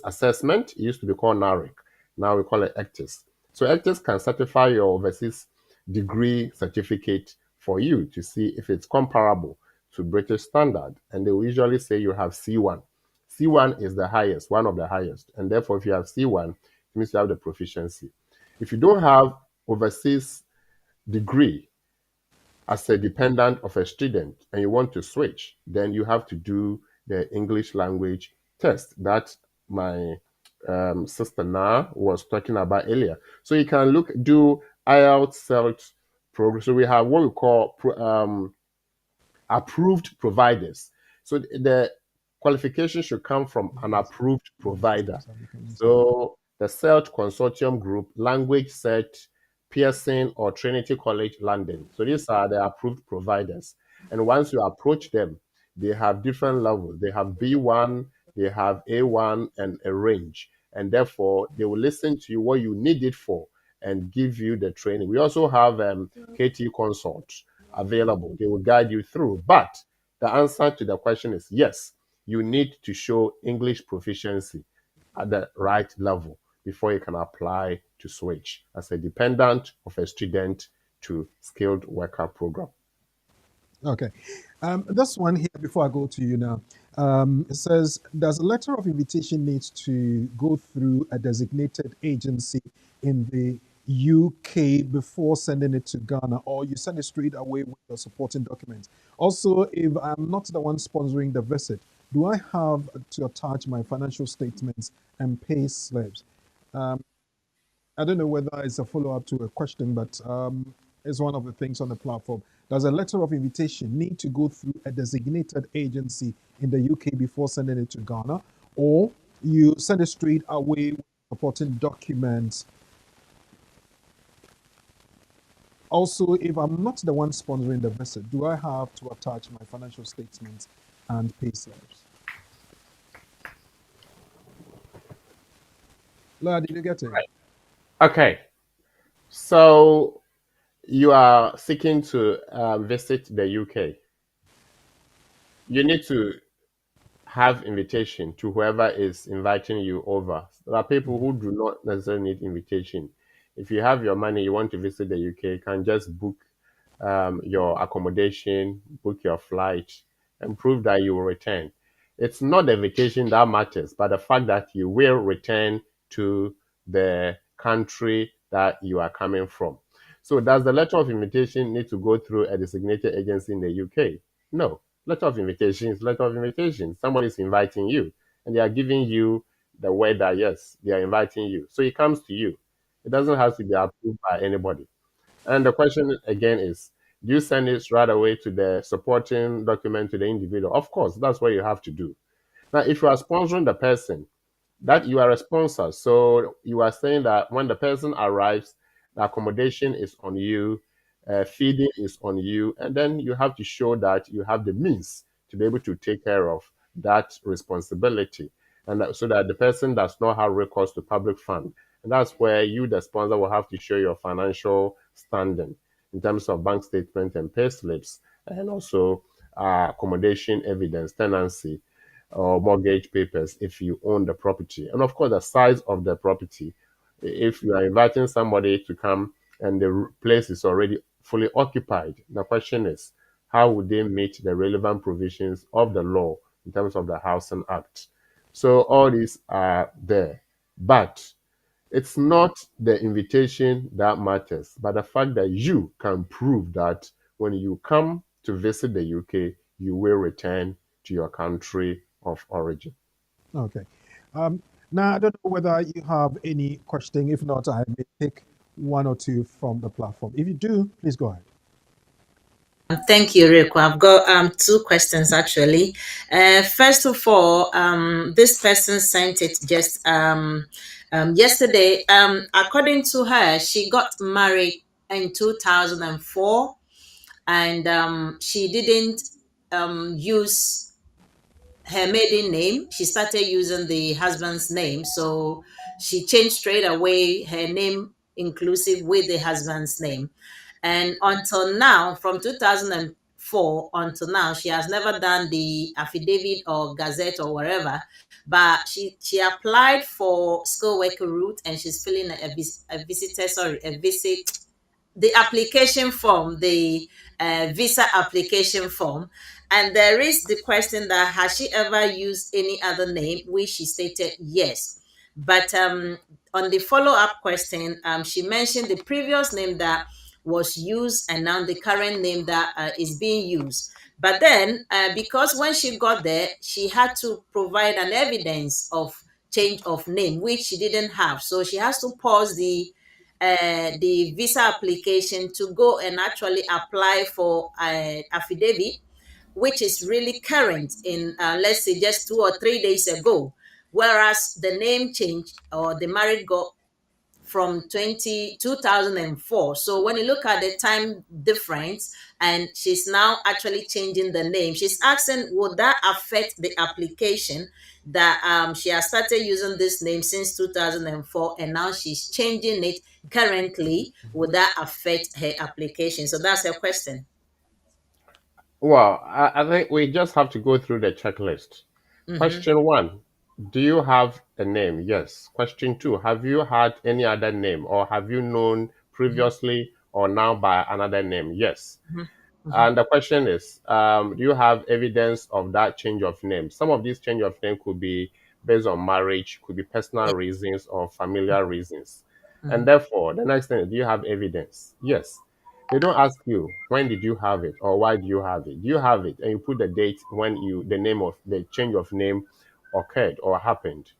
assessment. It used to be called NARIC. Now we call it ECTIS. So ECTIS can certify your overseas degree certificate for you to see if it's comparable to British standard. And they will usually say you have C1. C1 is the highest, one of the highest. And therefore, if you have C1, it means you have the proficiency. If you don't have overseas degree as a dependent of a student and you want to switch, then you have to do the English language test that my sister Na was talking about earlier. So you can do IELTS, CELT program. So we have what we call approved providers. So the qualification should come from an approved provider. So the CELT Consortium Group, Language Cert, Pearson, or Trinity College London. So these are the approved providers. And once you approach them, they have different levels. They have B1, they have A1, and a range. And therefore, they will listen to you what you need it for and give you the training. We also have KT Consult available. They will guide you through. But the answer to the question is yes, you need to show English proficiency at the right level before you can apply to switch as a dependent of a student to skilled worker program. okay. This one here, before I go to you now, it says, does a letter of invitation need to go through a designated agency in the UK before sending it to Ghana, or you send it straight away with the supporting documents? Also, if I'm not the one sponsoring the visit, do I have to attach my financial statements and pay slips? I don't know whether it's a follow-up to a question, but it's one of the things on the platform. Does a letter of invitation need to go through a designated agency in the UK before sending it to Ghana, or you send it straight away with supporting documents? Also, if I'm not the one sponsoring the visit, do I have to attach my financial statements and pay slips? Laura, did you get it? Right. Okay. So you are seeking to visit the UK. You need to have invitation to whoever is inviting you over. There are people who do not necessarily need invitation. If you have your money, you want to visit the UK, you can just book your accommodation, book your flight, and prove that you will return. It's not the invitation that matters, but the fact that you will return to the country that you are coming from. So does the letter of invitation need to go through a designated agency in the UK? No. Letter of invitation is letter of invitation. Somebody is inviting you, and they are giving you the word that yes, they are inviting you. So it comes to you. It doesn't have to be approved by anybody. And the question again is, do you send it right away to the supporting document to the individual? Of course, that's what you have to do. Now, if you are sponsoring the person, that you are a sponsor. So you are saying that when the person arrives, the accommodation is on you, feeding is on you, and then you have to show that you have the means to be able to take care of that responsibility, and so that the person does not have recourse to public fund. And that's where you, the sponsor, will have to show your financial standing in terms of bank statement and pay slips, and also accommodation evidence, tenancy, or mortgage papers if you own the property. And of course, the size of the property. If you are inviting somebody to come and the place is already fully occupied, the question is, how would they meet the relevant provisions of the law in terms of the Housing Act? So all these are there. But it's not the invitation that matters, but the fact that you can prove that when you come to visit the UK, you will return to your country of origin. Okay. Um, Now, I don't know whether you have any question. If not, I may take one or two from the platform. If you do, please go ahead. Thank you, Rico. I've got two questions actually. First of all, this person sent it just yesterday. According to her, she got married in 2004, and she didn't use her maiden name. She started using the husband's name, so she changed straight away her name inclusive with the husband's name. And until now, from 2004 until now, she has never done the affidavit or gazette or whatever. But she applied for skilled worker route, and she's filling a visit, the application form, the visa application form. And there is the question that has she ever used any other name, which she stated yes. But on the follow-up question, she mentioned the previous name that was used and now the current name that is being used. But then, because when she got there, she had to provide an evidence of change of name, which she didn't have. So she has to pause the visa application to go and actually apply for an affidavit, which is really current in, let's say, just 2 or 3 days ago. Whereas the name change or the marriage got from 2004. So when you look at the time difference, and she's now actually changing the name, she's asking, would that affect the application that she has started using this name since 2004 and now she's changing it currently? Would that affect her application? So that's her question. Well, I think we just have to go through the checklist. Mm-hmm. Question one, do you have a name? Yes. Question two, have you had any other name, or have you known previously or now by another name? Yes. Mm-hmm. And the question is, do you have evidence of that change of name? Some of these change of name could be based on marriage, could be personal Yeah. reasons or familiar reasons. Mm-hmm. And therefore, the next thing is, do you have evidence? Yes. They don't ask you, when did you have it or why do you have it? Do you have it? And you put the date when the name of the change of name occurred or happened.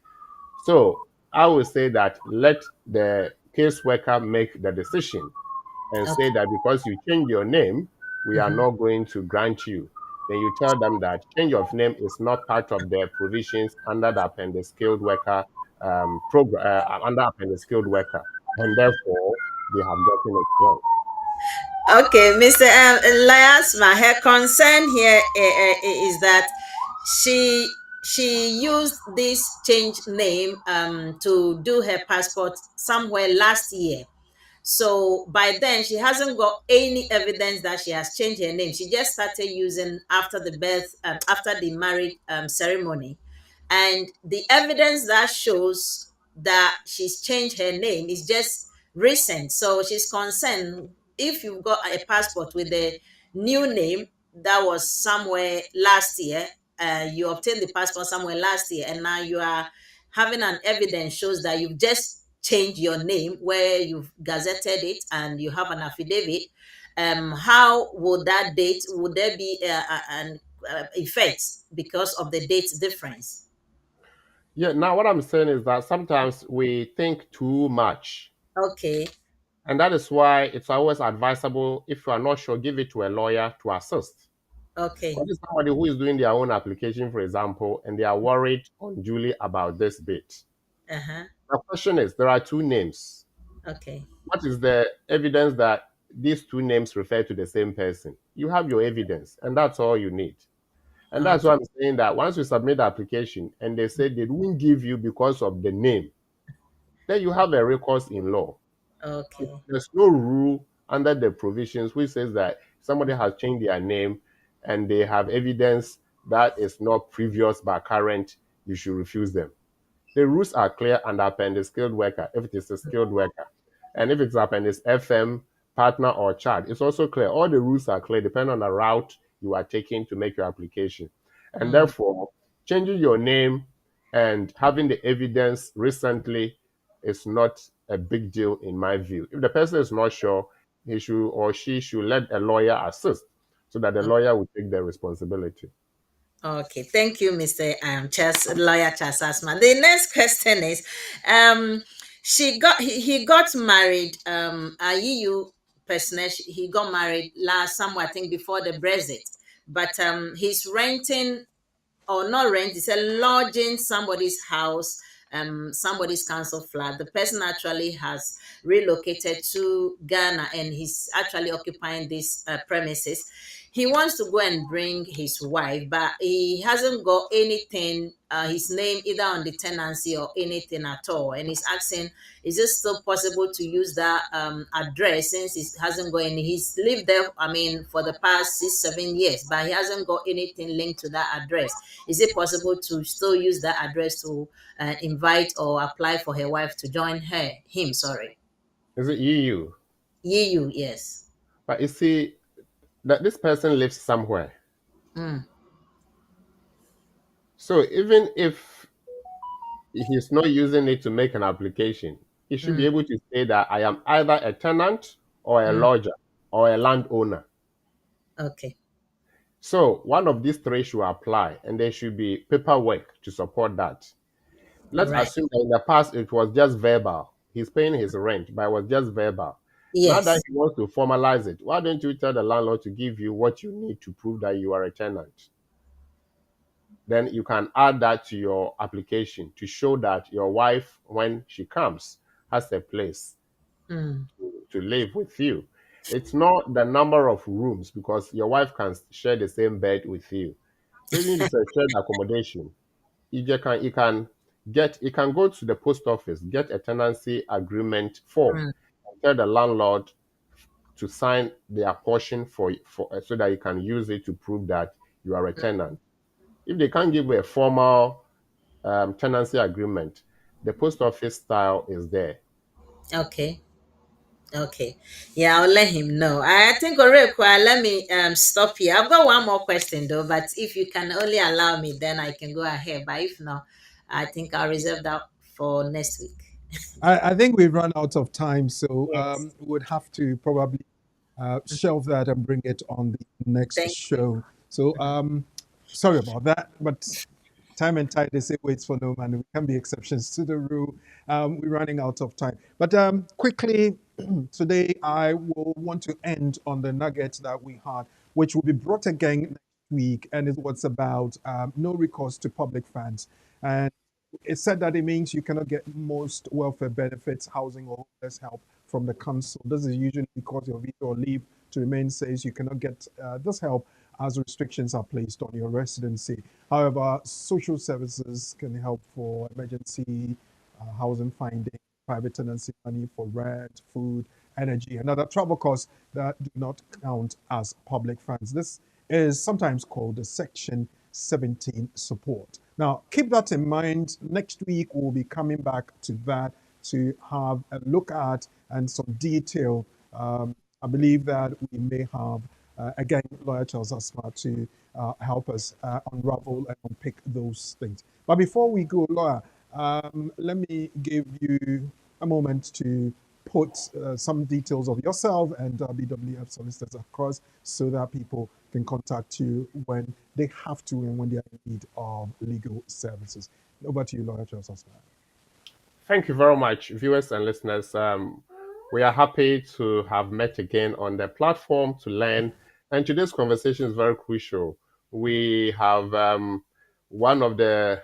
So I would say that let the caseworker make the decision and say Okay. that because you change your name, we are Mm-hmm. not going to grant you. Then you tell them that change of name is not part of their provisions under the appendix skilled worker program, under appendix skilled worker, and therefore they have gotten it wrong. Okay, Mr. Liasma, her concern here is that she used this change name to do her passport somewhere last year. So by then, she hasn't got any evidence that she has changed her name. She just started using after the birth, after the marriage ceremony. And the evidence that shows that she's changed her name is just recent. So she's concerned, if you've got a passport with a new name that was somewhere last year, you obtained the passport somewhere last year, and now you are having an evidence shows that you've just changed your name where you've gazetted it and you have an affidavit. How would that date, would there be an effect because of the date difference? Yeah, now what I'm saying is that sometimes we think too much. Okay. And that is why it's always advisable, if you are not sure, give it to a lawyer to assist. Okay. What is somebody who is doing their own application, for example, and they are worried unduly about this bit? Uh-huh. The question is, there are two names. Okay. What is the evidence that these two names refer to the same person. You have your evidence, and that's all you need. And that's Okay. why I'm saying that once you submit the application and they say they won't give you because of the name, then you have a recourse in law. Okay. There's no rule under the provisions which says that somebody has changed their name and they have evidence that is not previous but current, you should refuse them. The rules are clear under appendix skilled worker if it is a skilled worker. And if it's appendix FM, partner, or child, it's also clear. All the rules are clear depending on the route you are taking to make your application. And Mm. therefore, changing your name and having the evidence recently is not a big deal in my view. If the person is not sure, he should or she should let a lawyer assist so that the lawyer will take the responsibility. Okay, thank you, Mr. Lawyer Charles Asman. The next question is, he got married. A EU person, he got married last summer, I think, before the Brexit. But he's renting or not rent, it's a lodging somebody's house, somebody's council flat. The person actually has relocated to Ghana and he's actually occupying these premises. He wants to go and bring his wife, but he hasn't got anything, his name either on the tenancy or anything at all. And he's asking, is it still possible to use that address since he hasn't got any? He's lived there, I mean, for the past 6-7 years, but he hasn't got anything linked to that address. Is it possible to still use that address to invite or apply for her wife to join him? Sorry, Is it EU? EU, yes. But you see, that this person lives somewhere. Mm, So even if he's not using it to make an application, he should be mm, able to say that I am either a tenant or a mm. lodger or a landowner. Okay, So one of these three should apply, and there should be paperwork to support that. all Let's right. assume that in the past it was just verbal. He's paying his rent, but it was just verbal. Now that Yes. he wants to formalize it, why don't you tell the landlord to give you what you need to prove that you are a tenant? Then you can add that to your application to show that your wife, when she comes, has a place Mm, to live with you. It's not the number of rooms because your wife can share the same bed with you. So even if it's a shared accommodation, you can go to the post office, get a tenancy agreement form, mm, and tell the landlord to sign their portion for so that you can use it to prove that you are a tenant. If they can't give you a formal tenancy agreement, the post office style is there. okay. Okay. Yeah, I'll let him know. I think Orekwa, let me stop here. I've got one more question though, but if you can only allow me, then I can go ahead. But if not, I think I'll reserve that for next week. I think we've run out of time, so Yes. we would have to probably shelve that and bring it on the next Thank you. show. So sorry about that, but time and tide, they say waits for no man. We can be exceptions to the rule. We're running out of time. But quickly, today I will want to end on the nuggets that we had, which will be brought again next week. And it was about no recourse to public funds. And it said that it means you cannot get most welfare benefits, housing, or homeless help from the council. This is usually because your visa or leave to remain says you cannot get this help as restrictions are placed on your residency. However, social services can help for emergency housing finding, private tenancy money for rent, food, energy, and other travel costs that do not count as public funds. This is sometimes called the Section 17 support. Now, keep that in mind. Next week, we'll be coming back to that to have a look at and some detail. I believe that we may have, again, Lawyer Charles Asma to help us unravel and unpick those things. But before we go, Lawyer, let me give you a moment to put some details of yourself and BWF solicitors across so that people can contact you when they have to and when they are in need of legal services. Over to you, Lawyer Charles Osman. Thank you very much, viewers and listeners. We are happy to have met again on the platform to learn. And today's conversation is very crucial. We have one of the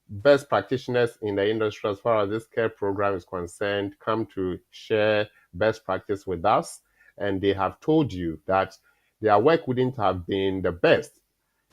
best practitioners in the industry as far as this care program is concerned come to share best practice with us. and they have told you that their work wouldn't have been the best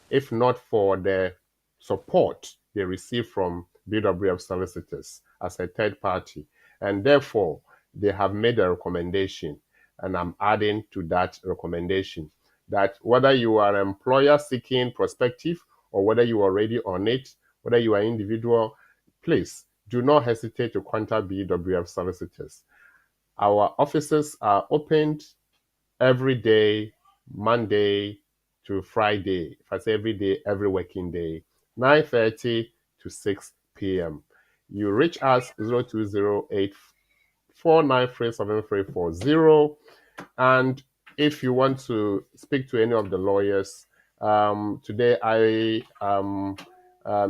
if not for the support they receive from BWF solicitors as a third party. And therefore, they have made a recommendation, and I'm adding to that recommendation that whether you are an employer seeking prospective or whether you are already on it, whether you are individual, please do not hesitate to contact BWF solicitors. Our offices are opened every day, Monday to Friday. If I say every day, every working day, 9:30 to 6 p.m. You reach us 0208 4937340. And if you want to speak to any of the lawyers, today I am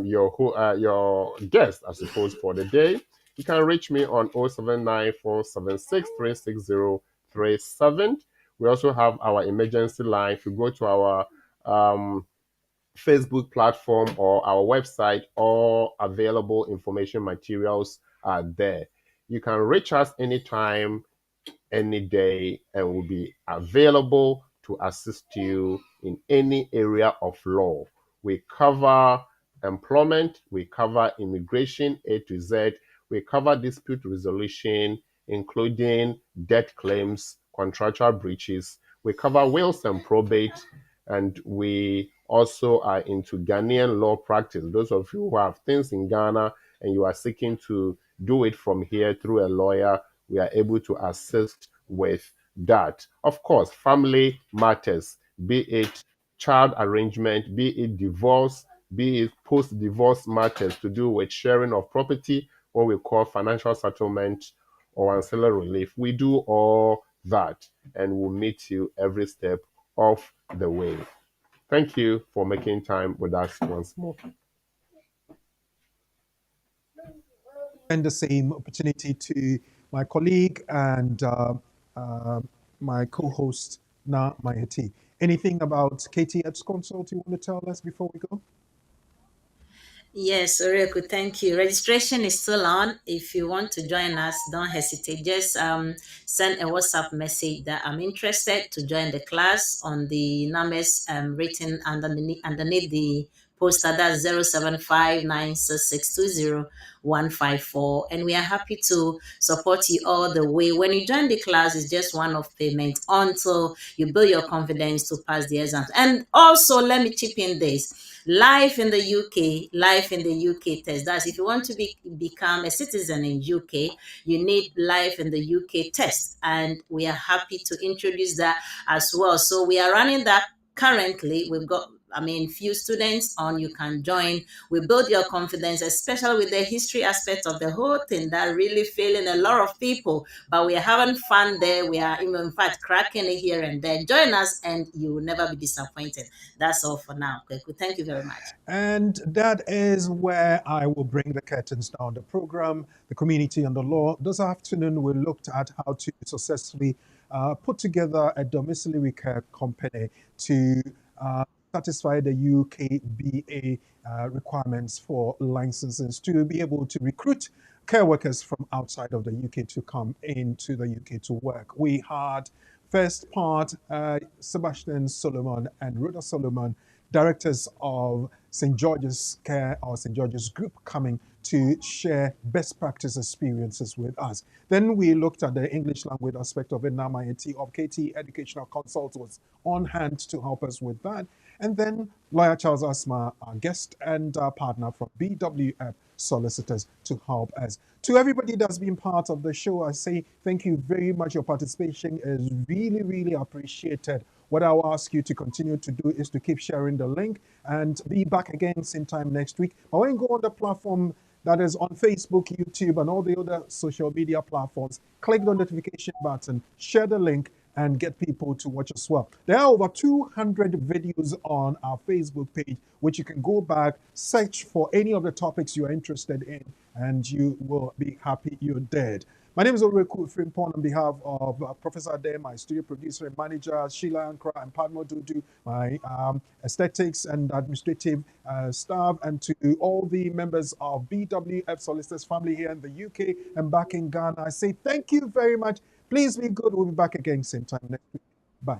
your guest, I suppose, for the day. You can reach me on 07947636037. We also have our emergency line. If you go to our Facebook platform or our website, all available information materials are there. You can reach us anytime, any day, and will be available to assist you in any area of law. We cover employment, we cover immigration A to Z, we cover dispute resolution, including debt claims, contractual breaches, we cover wills and probate, and we also are into Ghanaian law practice. Those of you who have things in Ghana and you are seeking to do it from here through a lawyer, we are able to assist with that. Of course, family matters, be it child arrangement, be it divorce, be it post-divorce matters to do with sharing of property, what we call financial settlement or ancillary relief. We do all that and we'll meet you every step of the way. Thank you for making time with us once more. And the same opportunity to my colleague and my co-host, Na Mayati. Anything about KTF's consult you want to tell us before we go? Yes, Oreku, thank you. Registration is still on. If you want to join us, don't hesitate. Just send a WhatsApp message that I'm interested to join the class on the numbers written underneath the poster. That's 07596620154. And we are happy to support you all the way. When you join the class, it's just one-off payment until you build your confidence to pass the exams. And also, let me chip in this. Life in the UK test. That's if you want to become a citizen in UK, you need life in the UK test. And we are happy to introduce that as well. So we are running that currently. We've got few students on. You can join. We build your confidence, especially with the history aspect of the whole thing that really failing a lot of people. But we are having fun there. We are even, in fact, cracking it here and there. Join us and you will never be disappointed. That's all for now. Kweku, thank you very much. And that is where I will bring the curtains down. The program, the community and the law. This afternoon, we looked at how to successfully put together a domiciliary care company to satisfy the UKBA requirements for licenses to be able to recruit care workers from outside of the UK to come into the UK to work. We had first part Sebastian Solomon and Rhoda Solomon, directors of St. George's Care or St. George's Group, coming to share best practice experiences with us. Then we looked at the English language aspect of it. Namayati of KT Educational Consult was on hand to help us with that. And then Lawyer Charles Asma, our guest and our partner from BWF Solicitors, to help us. To everybody that's been part of the show, I say thank you very much. Your participation is really, really appreciated. What I will ask you to continue to do is to keep sharing the link and be back again same time next week. But when you go on the platform that is on Facebook, YouTube, and all the other social media platforms, click the notification button, share the link, and get people to watch as well. There are over 200 videos on our Facebook page, which you can go back, search for any of the topics you're interested in, and you will be happy you did. My name is Oreku Frimpong on behalf of Professor Ade, my studio producer and manager, Sheila Ankra and Padmo Dudu, my aesthetics and administrative staff, and to all the members of BWF Solicitors family here in the UK and back in Ghana. I say thank you very much. Please be good. We'll be back again same time next week. Bye.